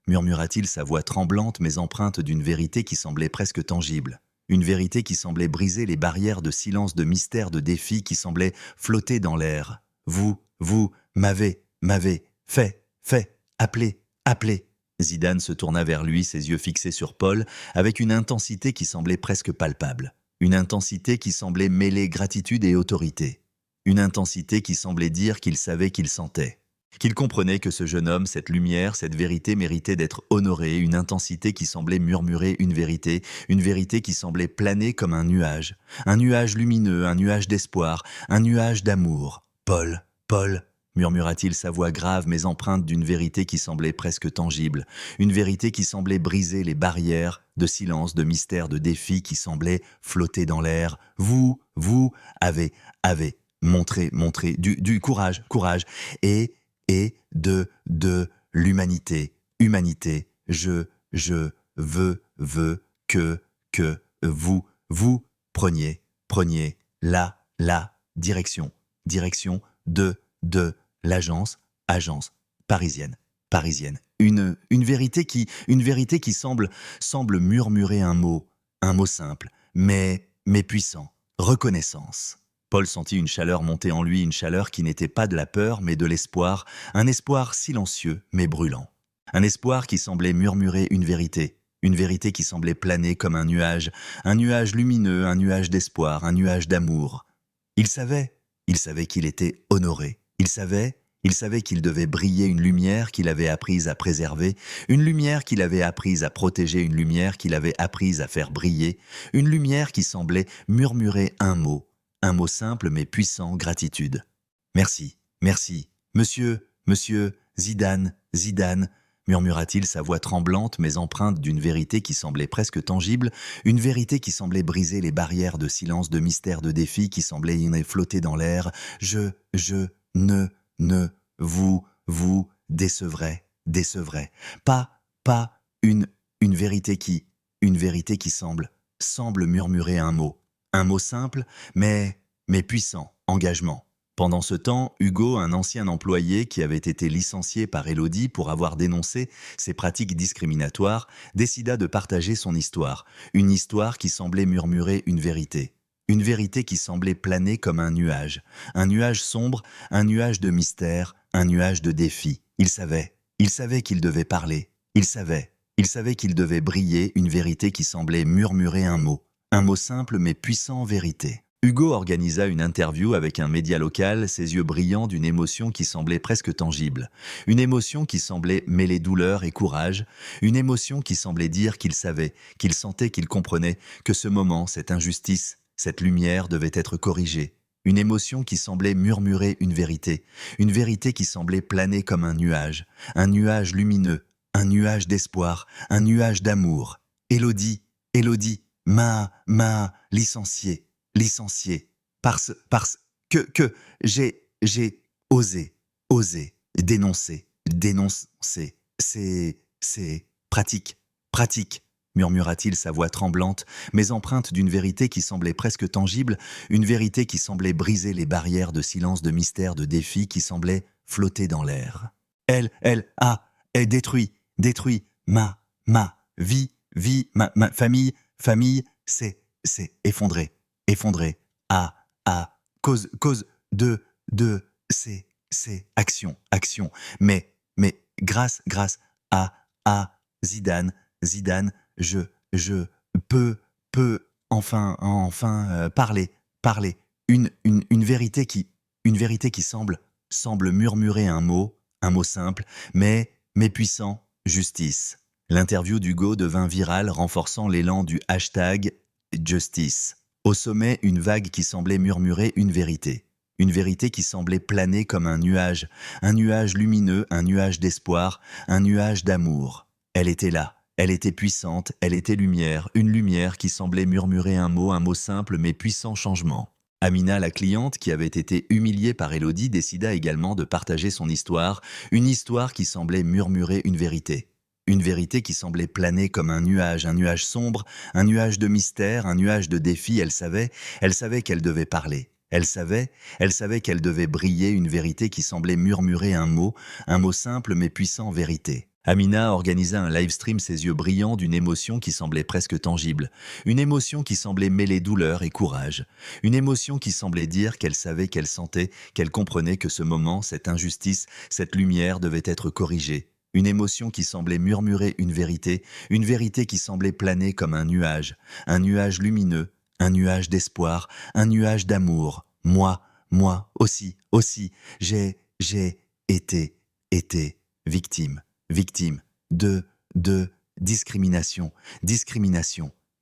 murmura-t-il, sa voix tremblante mais empreinte d'une vérité qui semblait presque tangible. Une vérité qui semblait briser les barrières de silence, de mystère, de défi qui semblait flotter dans l'air. Vous m'avez fait, appelé. Zidane se tourna vers lui, ses yeux fixés sur Paul, avec une intensité qui semblait presque palpable. Une intensité qui semblait mêler gratitude et autorité. Une intensité qui semblait dire qu'il savait, qu'il sentait. Qu'il comprenait que ce jeune homme, cette lumière, cette vérité méritait d'être honorée, une intensité qui semblait murmurer une vérité qui semblait planer comme un nuage lumineux, un nuage d'espoir, un nuage d'amour. Paul, murmura-t-il, sa voix grave mais empreinte d'une vérité qui semblait presque tangible, une vérité qui semblait briser les barrières de silence, de mystère, de défi qui semblait flotter dans l'air. Vous avez montré du courage et de l'humanité. Je veux que vous preniez la direction de l'agence parisienne. Une vérité qui semble murmurer un mot simple, mais puissant. Reconnaissance. Paul sentit une chaleur monter en lui, une chaleur qui n'était pas de la peur, mais de l'espoir, un espoir silencieux, mais brûlant. Un espoir qui semblait murmurer une vérité qui semblait planer comme un nuage lumineux, un nuage d'espoir, un nuage d'amour. Il savait qu'il était honoré. Il savait qu'il devait briller, une lumière qu'il avait apprise à préserver, une lumière qu'il avait apprise à protéger, une lumière qu'il avait apprise à faire briller, une lumière qui semblait murmurer un mot simple mais puissant, gratitude. Merci, monsieur, Zidane, murmura-t-il, sa voix tremblante mais empreinte d'une vérité qui semblait presque tangible, une vérité qui semblait briser les barrières de silence, de mystère, de défi qui semblait flotter dans l'air. Je ne vous décevrai. Pas une vérité qui semble murmurer un mot simple, mais puissant, engagement. Pendant ce temps, Hugo, un ancien employé qui avait été licencié par Élodie pour avoir dénoncé ses pratiques discriminatoires, décida de partager son histoire, une histoire qui semblait murmurer une vérité qui semblait planer comme un nuage sombre, un nuage de mystère, un nuage de défi. Il savait qu'il devait parler, il savait qu'il devait briller, une vérité qui semblait murmurer un mot simple mais puissant, vérité. Hugo organisa une interview avec un média local, ses yeux brillants d'une émotion qui semblait presque tangible. Une émotion qui semblait mêler douleur et courage. Une émotion qui semblait dire qu'il savait, qu'il sentait, qu'il comprenait que ce moment, cette injustice, cette lumière devait être corrigée. une émotion qui semblait murmurer une vérité qui semblait planer comme un nuage lumineux, un nuage d'espoir, un nuage d'amour. Élodie, Élodie, licenciée, parce que j'ai osé, dénoncer, c'est pratique, murmura-t-il sa voix tremblante, mais empreinte d'une vérité qui semblait presque tangible, une vérité qui semblait briser les barrières de silence, de mystère, de défi qui semblait flotter dans l'air. Elle est détruit, ma vie, ma famille, c'est effondré, cause de ces actions, mais grâce à Zidane, je peux enfin parler, une vérité qui semble murmurer un mot simple, mais puissant, justice. L'interview d'Hugo devint virale, renforçant l'élan du hashtag Justice. Au sommet, une vague qui semblait murmurer une vérité qui semblait planer comme un nuage lumineux, un nuage d'espoir, un nuage d'amour. Elle était là, elle était puissante, elle était lumière, une lumière qui semblait murmurer un mot simple mais puissant changement. Amina, la cliente, qui avait été humiliée par Élodie, décida également de partager son histoire, une histoire qui semblait murmurer une vérité qui semblait planer comme un nuage sombre, un nuage de mystère, un nuage de défi. Elle savait qu'elle devait parler. Elle savait qu'elle devait briller, une vérité qui semblait murmurer un mot simple mais puissant, vérité. Amina organisa un live stream, ses yeux brillants d'une émotion qui semblait presque tangible, une émotion qui semblait mêler douleur et courage, une émotion qui semblait dire qu'elle savait, qu'elle sentait, qu'elle comprenait que ce moment, cette injustice, cette lumière devait être corrigée. Une émotion qui semblait murmurer une vérité qui semblait planer comme un nuage lumineux, un nuage d'espoir, un nuage d'amour. Moi aussi, j'ai été victime de discrimination,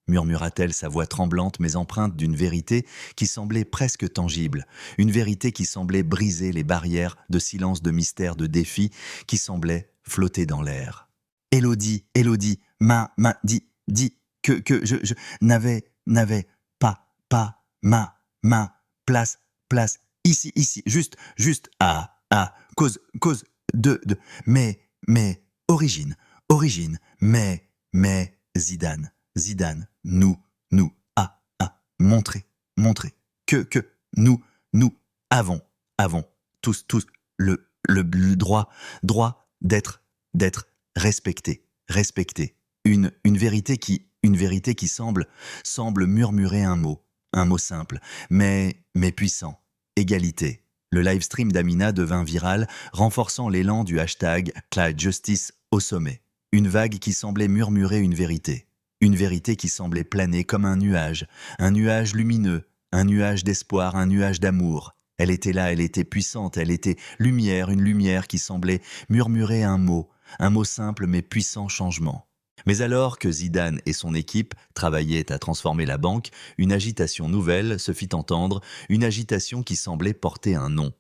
murmura-t-elle, sa voix tremblante mais empreinte d'une vérité qui semblait presque tangible, une vérité qui semblait briser les barrières de silence, de mystère, de défi, qui semblait flotter dans l'air. Élodie, dit que je n'avais pas ma place ici, juste à cause de mais origine, mais Zidane nous a montré que nous avons tous le droit d'être respectés. Une vérité qui semble murmurer un mot simple, mais puissant. Égalité. Le live stream d'Amina devint viral, renforçant l'élan du hashtag #Justice au sommet. Une vague qui semblait murmurer une vérité qui semblait planer comme un nuage lumineux, un nuage d'espoir, un nuage d'amour. Elle était là, elle était puissante, elle était lumière, une lumière qui semblait murmurer un mot simple mais puissant changement. Mais alors que Zidane et son équipe travaillaient à transformer la banque, une agitation nouvelle se fit entendre, une agitation qui semblait porter un nom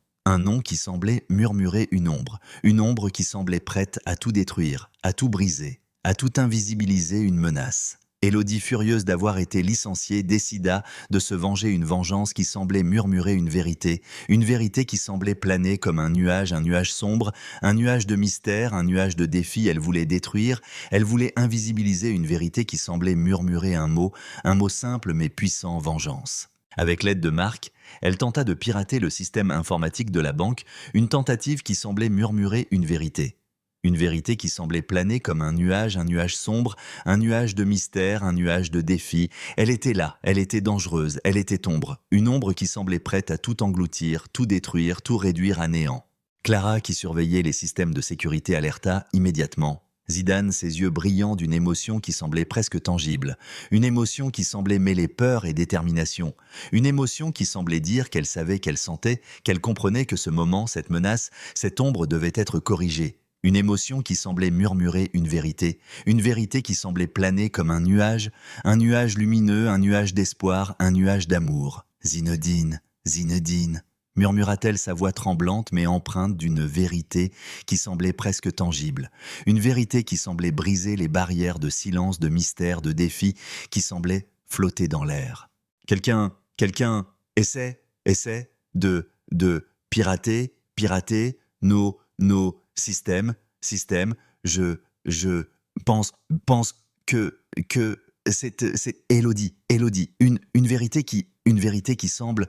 qui semblait murmurer une ombre qui semblait prête à tout détruire, à tout briser, à tout invisibiliser, une menace. Élodie, furieuse d'avoir été licenciée, décida de se venger, une vengeance qui semblait murmurer une vérité qui semblait planer comme un nuage sombre, un nuage de mystère, un nuage de défi. Elle voulait détruire, elle voulait invisibiliser une vérité qui semblait murmurer un mot simple mais puissant, vengeance. Avec l'aide de Marc, elle tenta de pirater le système informatique de la banque, une tentative qui semblait murmurer une vérité qui semblait planer comme un nuage sombre, un nuage de mystère, un nuage de défi. Elle était là, elle était dangereuse, elle était ombre, une ombre qui semblait prête à tout engloutir, tout détruire, tout réduire à néant. Clara, qui surveillait les systèmes de sécurité, alerta immédiatement. Zidane, ses yeux brillants d'une émotion qui semblait presque tangible, une émotion qui semblait mêler peur et détermination, une émotion qui semblait dire qu'elle savait, qu'elle sentait, qu'elle comprenait que ce moment, cette menace, cette ombre devait être corrigée. Une émotion qui semblait murmurer une vérité qui semblait planer comme un nuage lumineux, un nuage d'espoir, un nuage d'amour. Zinedine, Zinedine, murmura-t-elle sa voix tremblante mais empreinte d'une vérité qui semblait presque tangible. Une vérité qui semblait briser les barrières de silence, de mystère, de défi, qui semblait flotter dans l'air. Quelqu'un, essaie de pirater nos systèmes. Je pense que c'est Élodie, une vérité qui semble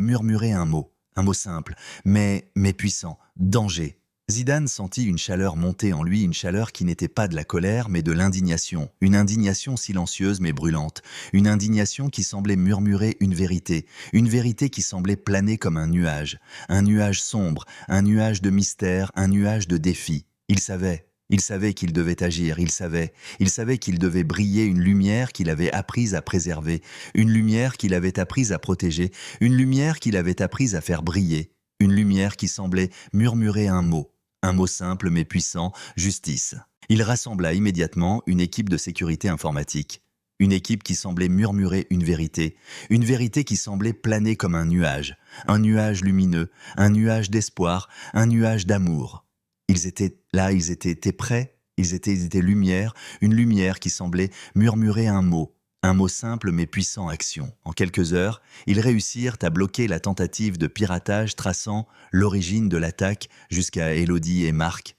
murmurer un mot simple, mais puissant, danger. Zidane sentit une chaleur monter en lui, une chaleur qui n'était pas de la colère, mais de l'indignation. Une indignation silencieuse mais brûlante. Une indignation qui semblait murmurer une vérité qui semblait planer comme un nuage sombre, un nuage de mystère, un nuage de défi. Il savait qu'il devait agir, il savait qu'il devait briller une lumière qu'il avait apprise à préserver, une lumière qu'il avait apprise à protéger, une lumière qu'il avait apprise à faire briller, une lumière qui semblait murmurer un mot simple mais puissant, justice. Il rassembla immédiatement une équipe de sécurité informatique. Une équipe qui semblait murmurer une vérité qui semblait planer comme un nuage lumineux, un nuage d'espoir, un nuage d'amour. Ils étaient là, ils étaient prêts, ils étaient lumière, une lumière qui semblait murmurer un mot simple mais puissant action. En quelques heures, ils réussirent à bloquer la tentative de piratage traçant l'origine de l'attaque jusqu'à Élodie et Marc.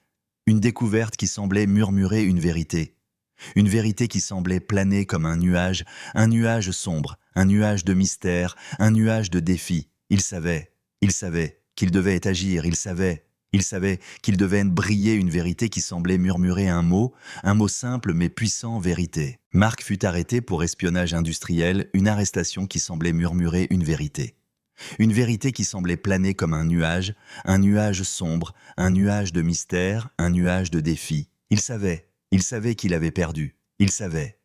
Une découverte qui semblait murmurer une vérité qui semblait planer comme un nuage sombre, un nuage de mystère, un nuage de défi. Il savait qu'il devait agir, il savait qu'il devait briller une vérité qui semblait murmurer un mot simple mais puissant, vérité. Marc fut arrêté pour espionnage industriel, une arrestation qui semblait murmurer une vérité qui semblait planer comme un nuage sombre, un nuage de mystère, un nuage de défi. Il savait qu'il avait perdu, il savait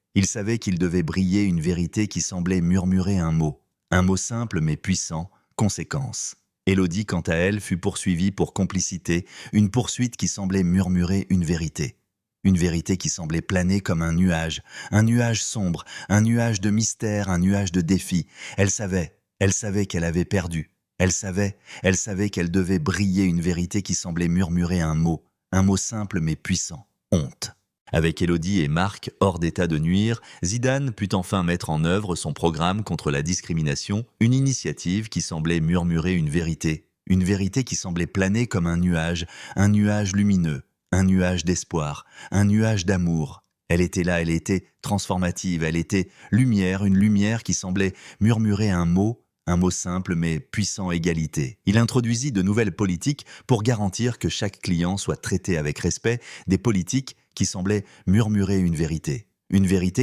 qu'il devait briller une vérité qui semblait murmurer un mot simple mais puissant, conséquence. Élodie, quant à elle, fut poursuivie pour complicité, une poursuite qui semblait murmurer une vérité qui semblait planer comme un nuage sombre, un nuage de mystère, un nuage de défi. Elle savait qu'elle avait perdu, elle savait qu'elle devait briller une vérité qui semblait murmurer un mot simple mais puissant, honte. Avec Élodie et Marc hors d'état de nuire, Zidane put enfin mettre en œuvre son programme contre la discrimination, une initiative qui semblait murmurer une vérité qui semblait planer comme un nuage lumineux, un nuage d'espoir, un nuage d'amour. Elle était là, elle était transformative, elle était lumière, une lumière qui semblait murmurer un mot simple mais puissant, égalité. Il introduisit de nouvelles politiques pour garantir que chaque client soit traité avec respect, des politiques qui semblaient murmurer une vérité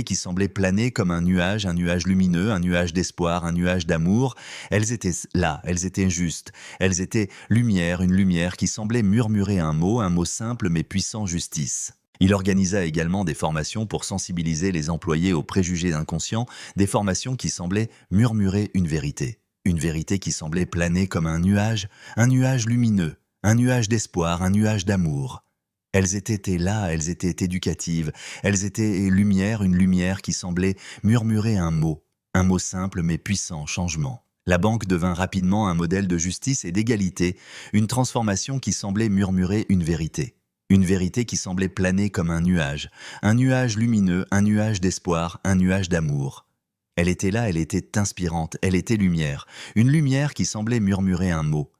qui semblait planer comme un nuage lumineux, un nuage d'espoir, un nuage d'amour. Elles étaient là, elles étaient justes, elles étaient lumière, une lumière qui semblait murmurer un mot simple mais puissant, justice. Il organisa également des formations pour sensibiliser les employés aux préjugés inconscients, des formations qui semblaient murmurer une vérité qui semblait planer comme un nuage lumineux, un nuage d'espoir, un nuage d'amour. Elles étaient là, elles étaient éducatives, elles étaient lumière, une lumière qui semblait murmurer un mot simple mais puissant, changement. La banque devint rapidement un modèle de justice et d'égalité, une transformation qui semblait murmurer une vérité qui semblait planer comme un nuage lumineux, un nuage d'espoir, un nuage d'amour. Elle était là, elle était inspirante, elle était lumière, une lumière qui semblait murmurer un mot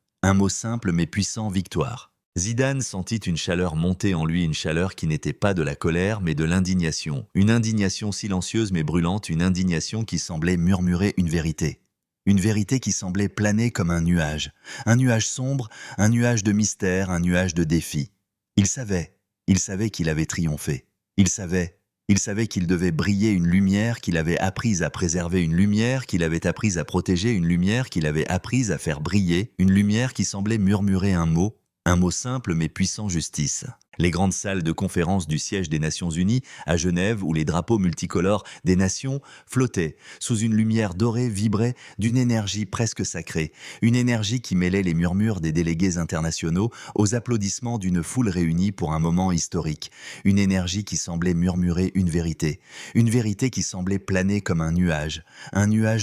simple mais puissant, victoire. Zidane sentit une chaleur monter en lui, une chaleur qui n'était pas de la colère mais de l'indignation. Une indignation silencieuse mais brûlante, une indignation qui semblait murmurer une vérité qui semblait planer comme un nuage sombre, un nuage de mystère, un nuage de défi. Il savait qu'il avait triomphé. Il savait qu'il devait briller une lumière qu'il avait apprise à préserver, une lumière qu'il avait apprise à protéger, une lumière qu'il avait apprise à faire briller, une lumière qui semblait murmurer un mot simple mais puissant, justice. Les grandes salles de conférence du siège des Nations Unies, à Genève, où les drapeaux multicolores des nations flottaient, sous une lumière dorée, vibraient d'une énergie presque sacrée, une énergie qui mêlait les murmures des délégués internationaux aux applaudissements d'une foule réunie pour un moment historique, une énergie qui semblait murmurer une vérité qui semblait planer comme un nuage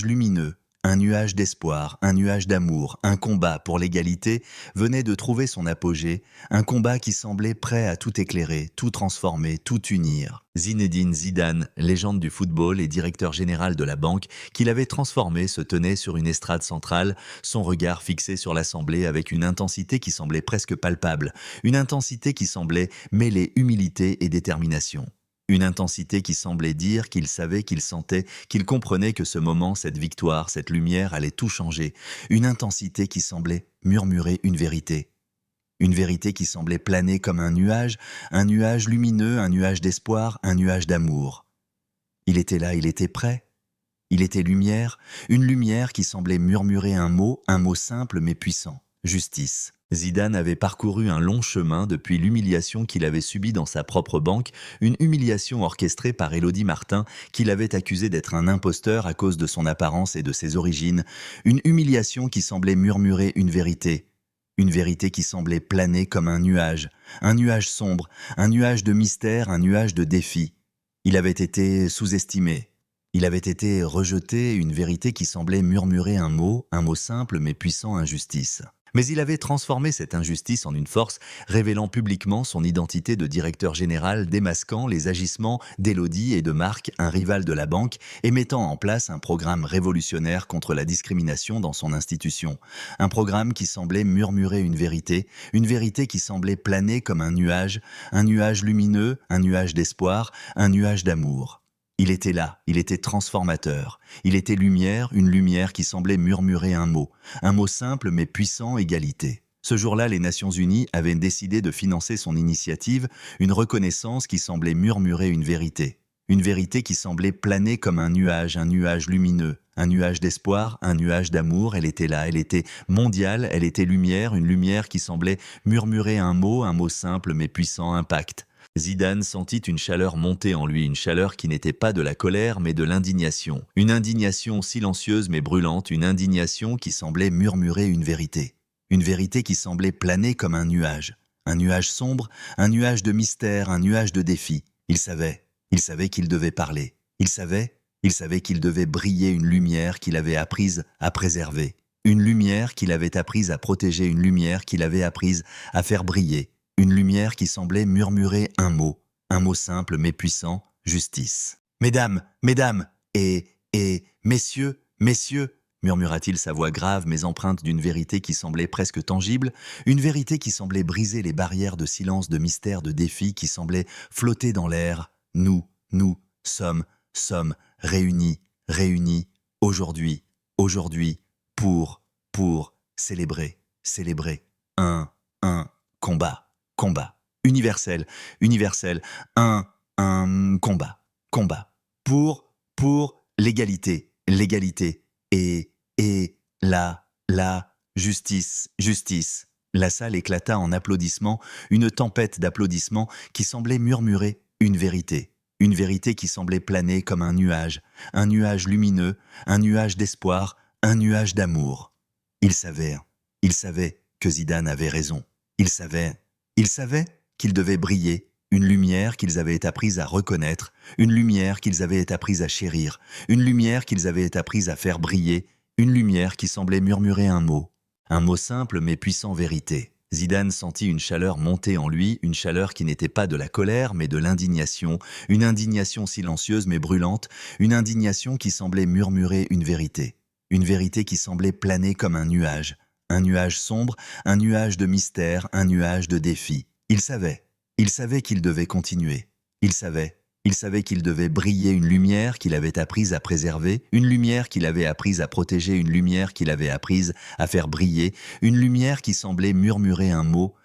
lumineux, un nuage d'espoir, un nuage d'amour, un combat pour l'égalité venait de trouver son apogée, un combat qui semblait prêt à tout éclairer, tout transformer, tout unir. Zinedine Zidane, légende du football et directeur général de la banque, qui l'avait transformé, se tenait sur une estrade centrale, son regard fixé sur l'assemblée avec une intensité qui semblait presque palpable, une intensité qui semblait mêler humilité et détermination. Une intensité qui semblait dire qu'il savait, qu'il sentait, qu'il comprenait que ce moment, cette victoire, cette lumière allait tout changer. Une intensité qui semblait murmurer une vérité. Une vérité qui semblait planer comme un nuage lumineux, un nuage d'espoir, un nuage d'amour. Il était là, il était prêt. Il était lumière, une lumière qui semblait murmurer un mot simple mais puissant. Justice. Zidane avait parcouru un long chemin depuis l'humiliation qu'il avait subie dans sa propre banque, une humiliation orchestrée par Élodie Martin qui l'avait accusé d'être un imposteur à cause de son apparence et de ses origines, une humiliation qui semblait murmurer une vérité qui semblait planer comme un nuage sombre, un nuage de mystère, un nuage de défi. Il avait été sous-estimé. Il avait été rejeté, une vérité qui semblait murmurer un mot simple mais puissant, injustice. Mais il avait transformé cette injustice en une force, révélant publiquement son identité de directeur général, démasquant les agissements d'Élodie et de Marc, un rival de la banque, et mettant en place un programme révolutionnaire contre la discrimination dans son institution. Un programme qui semblait murmurer une vérité qui semblait planer comme un nuage lumineux, un nuage d'espoir, un nuage d'amour. Il était là, il était transformateur. Il était lumière, une lumière qui semblait murmurer un mot simple mais puissant, égalité. Ce jour-là, les Nations Unies avaient décidé de financer son initiative, une reconnaissance qui semblait murmurer une vérité qui semblait planer comme un nuage lumineux, un nuage d'espoir, un nuage d'amour. Elle était là, elle était mondiale, elle était lumière, une lumière qui semblait murmurer un mot simple mais puissant, impact. Zidane sentit une chaleur monter en lui, une chaleur qui n'était pas de la colère mais de l'indignation. Une indignation silencieuse mais brûlante, une indignation qui semblait murmurer une vérité qui semblait planer comme un nuage sombre, un nuage de mystère, un nuage de défi. Il savait qu'il devait parler. Il savait qu'il devait briller, une lumière qu'il avait apprise à préserver. Une lumière qu'il avait apprise à protéger, une lumière qu'il avait apprise à faire briller. Une lumière qui semblait murmurer un mot simple mais puissant, justice. « Mesdames, et messieurs, murmura-t-il sa voix grave mais empreinte d'une vérité qui semblait presque tangible, une vérité qui semblait briser les barrières de silence, de mystère, de défi, qui semblait flotter dans l'air. Nous sommes réunis, aujourd'hui, pour célébrer, un combat, universel, un combat, pour l'égalité, et la justice. La salle éclata en applaudissements, une tempête d'applaudissements qui semblait murmurer une vérité qui semblait planer comme un nuage lumineux, un nuage d'espoir, un nuage d'amour. Il savait que Zidane avait raison. Il savait qu'ils devaient briller, une lumière qu'ils avaient apprise à reconnaître, une lumière qu'ils avaient apprise à chérir, une lumière qu'ils avaient apprise à faire briller, une lumière qui semblait murmurer un mot simple mais puissant, vérité. Zidane sentit une chaleur monter en lui, une chaleur qui n'était pas de la colère mais de l'indignation, une indignation silencieuse mais brûlante, une indignation qui semblait murmurer une vérité qui semblait planer comme un nuage sombre, un nuage de mystère, un nuage de défi. Il savait qu'il devait continuer. Il savait qu'il devait briller, une lumière qu'il avait apprise à préserver, une lumière qu'il avait apprise à protéger, une lumière qu'il avait apprise à faire briller, une lumière qui semblait murmurer un mot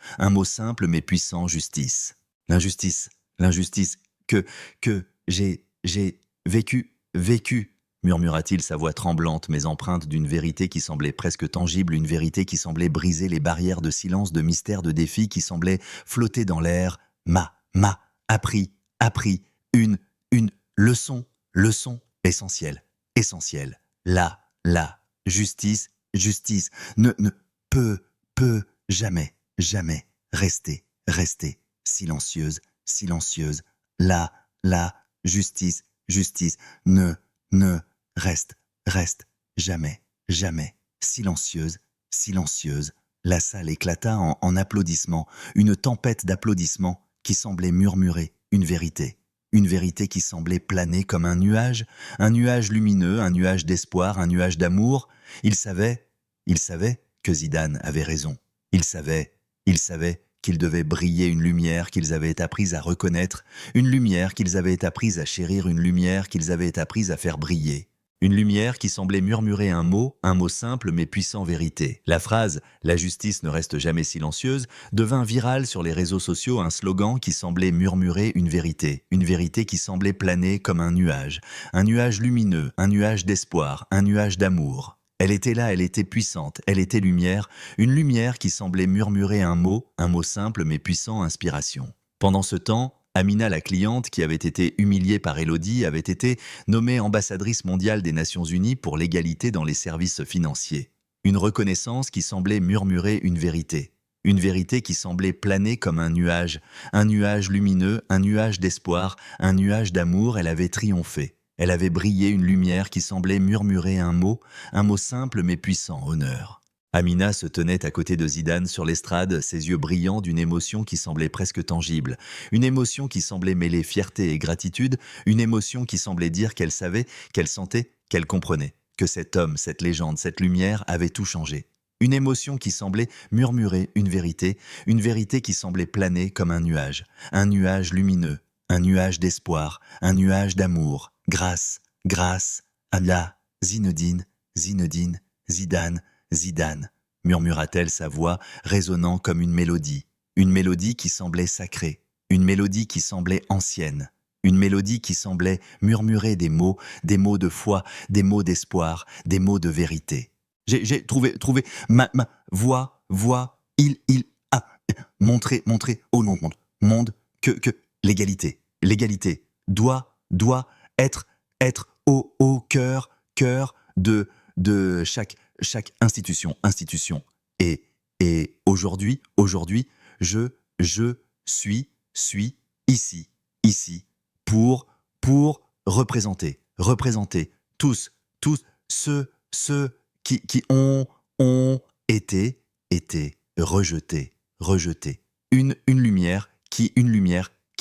simple mais puissant, justice. L'injustice que j'ai vécu, murmura-t-il, sa voix tremblante mais empreinte d'une vérité qui semblait presque tangible, une vérité qui semblait briser les barrières de silence, de mystère, de défi, qui semblait flotter dans l'air. M'a appris une leçon essentielle. La justice ne peut jamais rester silencieuse. La justice ne reste jamais jamais. Silencieuse, silencieuse. La salle éclata en applaudissements, une tempête d'applaudissements qui semblait murmurer une vérité. Une vérité qui semblait planer comme un nuage lumineux, un nuage d'espoir, un nuage d'amour. Il savait que Zidane avait raison. Il savait qu'ils devaient briller une lumière qu'ils avaient apprise à reconnaître, une lumière qu'ils avaient apprise à chérir, une lumière qu'ils avaient apprise à faire briller. Une lumière qui semblait murmurer un mot simple mais puissant vérité. La phrase « La justice ne reste jamais silencieuse » devint virale sur les réseaux sociaux, un slogan qui semblait murmurer une vérité qui semblait planer comme un nuage lumineux, un nuage d'espoir, un nuage d'amour. Elle était là, elle était puissante, elle était lumière, une lumière qui semblait murmurer un mot simple mais puissant, inspiration. Pendant ce temps, Amina, la cliente, qui avait été humiliée par Élodie, avait été nommée ambassadrice mondiale des Nations Unies pour l'égalité dans les services financiers. Une reconnaissance qui semblait murmurer une vérité qui semblait planer comme un nuage lumineux, un nuage d'espoir, un nuage d'amour. Elle avait triomphé. Elle avait brillé une lumière qui semblait murmurer un mot simple mais puissant, honneur. Amina se tenait à côté de Zidane sur l'estrade, ses yeux brillants d'une émotion qui semblait presque tangible. Une émotion qui semblait mêler fierté et gratitude, une émotion qui semblait dire qu'elle savait, qu'elle sentait, qu'elle comprenait, que cet homme, cette légende, cette lumière avait tout changé. Une émotion qui semblait murmurer une vérité qui semblait planer comme un nuage lumineux, un nuage d'espoir, un nuage d'amour. Grâce, Allah, Zinedine, Zidane, murmura-t-elle sa voix résonnant comme une mélodie qui semblait sacrée, une mélodie qui semblait ancienne, une mélodie qui semblait murmurer des mots de foi, des mots d'espoir, des mots de vérité. J'ai trouvé ma voix, il a montré au monde que l'égalité doit être au cœur de chaque institution. Et aujourd'hui, je suis ici pour représenter tous ceux qui ont été rejetés. Une lumière qui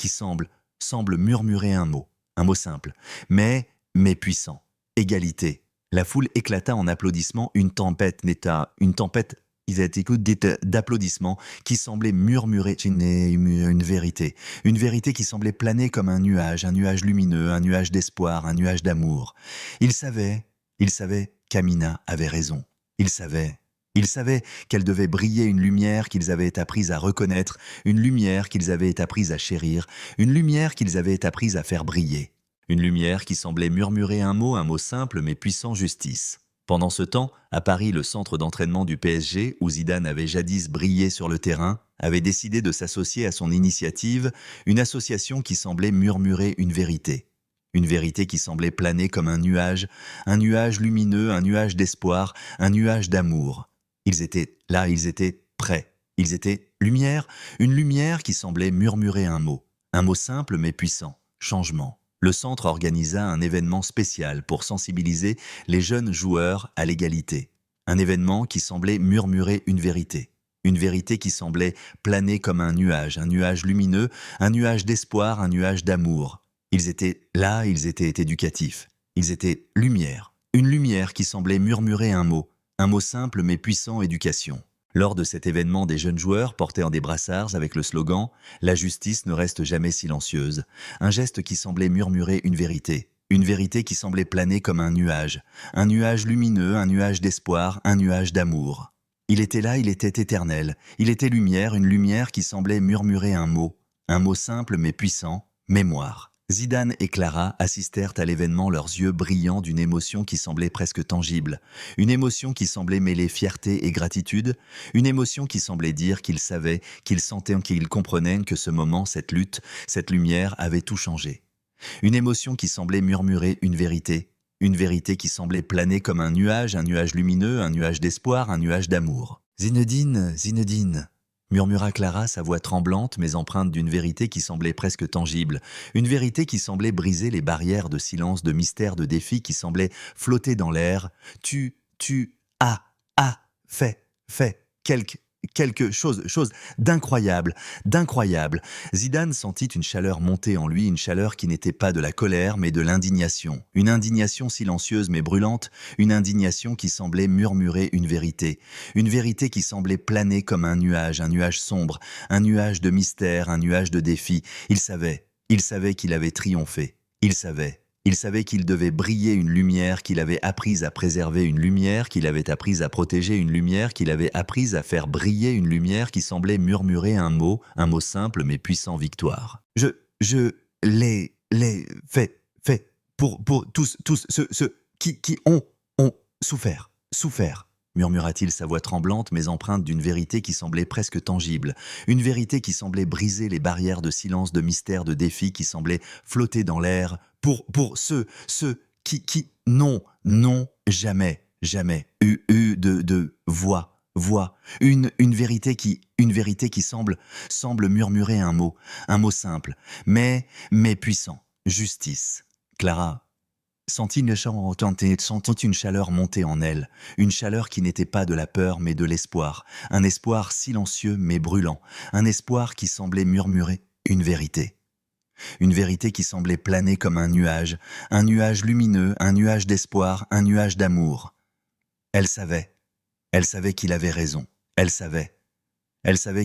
semble murmurer un mot simple, mais puissant. Égalité. La foule éclata en applaudissements, une tempête d'applaudissements qui semblait murmurer une vérité qui semblait planer comme un nuage lumineux, un nuage d'espoir, un nuage d'amour. Il savait qu'Amina avait raison. Il savait qu'elle devait briller une lumière qu'ils avaient apprise à reconnaître, une lumière qu'ils avaient apprise à chérir, une lumière qu'ils avaient apprise à faire briller. Une lumière qui semblait murmurer un mot simple mais puissant, justice. Pendant ce temps, à Paris, le centre d'entraînement du PSG, où Zidane avait jadis brillé sur le terrain, avait décidé de s'associer à son initiative, une association qui semblait murmurer une vérité qui semblait planer comme un nuage lumineux, un nuage d'espoir, un nuage d'amour. Ils étaient là, ils étaient prêts, ils étaient lumière, une lumière qui semblait murmurer un mot simple mais puissant, changement. Le centre organisa un événement spécial pour sensibiliser les jeunes joueurs à l'égalité. Un événement qui semblait murmurer une vérité qui semblait planer comme un nuage lumineux, un nuage d'espoir, un nuage d'amour. Ils étaient là, ils étaient éducatifs. Ils étaient lumière, une lumière qui semblait murmurer un mot simple mais puissant, éducation. Lors de cet événement, des jeunes joueurs portaient des brassards avec le slogan « La justice ne reste jamais silencieuse », un geste qui semblait murmurer une vérité qui semblait planer comme un nuage lumineux, un nuage d'espoir, un nuage d'amour. Il était là, il était éternel, il était lumière, une lumière qui semblait murmurer un mot simple mais puissant, mémoire. Zidane et Clara assistèrent à l'événement, leurs yeux brillants d'une émotion qui semblait presque tangible, une émotion qui semblait mêler fierté et gratitude, une émotion qui semblait dire qu'ils savaient, qu'ils sentaient, qu'ils comprenaient que ce moment, cette lutte, cette lumière avait tout changé. Une émotion qui semblait murmurer une vérité qui semblait planer comme un nuage lumineux, un nuage d'espoir, un nuage d'amour. « Zinedine !» murmura Clara, sa voix tremblante mais empreinte d'une vérité qui semblait presque tangible, une vérité qui semblait briser les barrières de silence, de mystère, de défi qui semblait flotter dans l'air. Tu tu as fait quelque chose d'incroyable. Zidane sentit une chaleur monter en lui, une chaleur qui n'était pas de la colère, mais de l'indignation. Une indignation silencieuse mais brûlante, une indignation qui semblait murmurer une vérité qui semblait planer comme un nuage sombre, un nuage de mystère, un nuage de défi. Il savait qu'il avait triomphé. Il savait qu'il devait briller une lumière qu'il avait apprise à préserver, une lumière qu'il avait apprise à protéger, une lumière qu'il avait apprise à faire briller, une lumière qui semblait murmurer un mot simple mais puissant, victoire. Je l'ai fait pour tous ceux qui ont souffert, murmura-t-il, sa voix tremblante mais empreinte d'une vérité qui semblait presque tangible, une vérité qui semblait briser les barrières de silence, de mystère, de défi, qui semblait flotter dans l'air pour ceux qui n'ont jamais eu de voix, une vérité qui semble murmurer un mot simple mais puissant, justice. Clara sentit une chaleur monter en elle, une chaleur qui n'était pas de la peur mais de l'espoir, un espoir silencieux mais brûlant, un espoir qui semblait murmurer une vérité qui semblait planer comme un nuage lumineux, un nuage d'espoir, un nuage d'amour. Elle savait qu'il avait raison, elle savait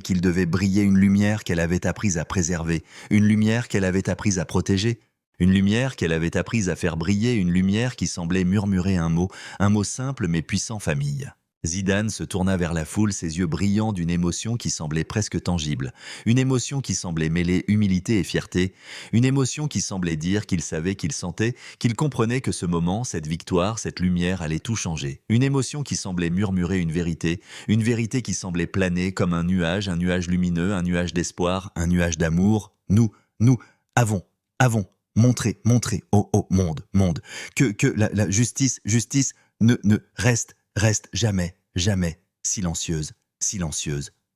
qu'il devait briller, une lumière qu'elle avait apprise à préserver, une lumière qu'elle avait apprise à protéger, une lumière qu'elle avait apprise à faire briller, une lumière qui semblait murmurer un mot simple mais puissant, famille. Zidane se tourna vers la foule, ses yeux brillants d'une émotion qui semblait presque tangible, une émotion qui semblait mêler humilité et fierté, une émotion qui semblait dire qu'il savait, qu'il sentait, qu'il comprenait que ce moment, cette victoire, cette lumière allait tout changer, une émotion qui semblait murmurer une vérité qui semblait planer comme un nuage lumineux, un nuage d'espoir, un nuage d'amour. Nous avons montré au monde que la justice ne reste jamais silencieuse,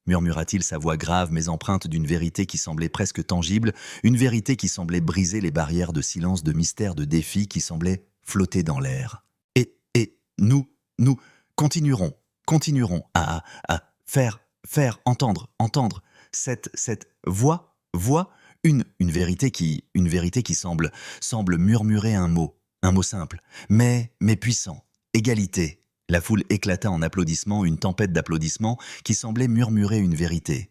murmura-t-il, sa voix grave mais empreinte d'une vérité qui semblait presque tangible, une vérité qui semblait briser les barrières de silence, de mystère, de défi, qui semblait flotter dans l'air. Et nous continuerons à faire entendre cette voix, une vérité qui semble murmurer un mot simple, mais puissant. Égalité. La foule éclata en applaudissements, une tempête d'applaudissements qui semblait murmurer une vérité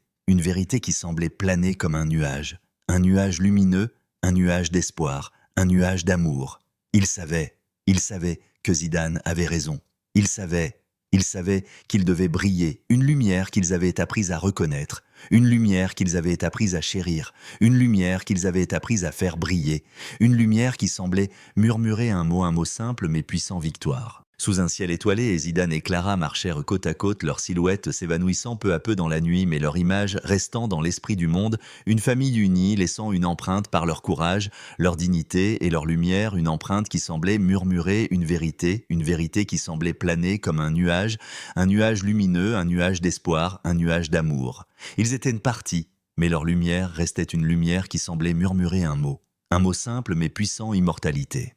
qui semblait planer comme un nuage lumineux, un nuage d'espoir, un nuage d'amour. Il savait que Zidane avait raison. Il savait qu'ils devaient briller, une lumière qu'ils avaient apprise à reconnaître, une lumière qu'ils avaient apprise à chérir, une lumière qu'ils avaient apprise à faire briller, une lumière qui semblait murmurer un mot simple mais puissant, victoire. Sous un ciel étoilé, Zidane et Clara marchèrent côte à côte, leurs silhouettes s'évanouissant peu à peu dans la nuit, mais leur image restant dans l'esprit du monde, une famille unie, laissant une empreinte par leur courage, leur dignité et leur lumière, une empreinte qui semblait murmurer une vérité qui semblait planer comme un nuage lumineux, un nuage d'espoir, un nuage d'amour. Ils étaient partis, mais leur lumière restait une lumière qui semblait murmurer un mot simple mais puissant, immortalité.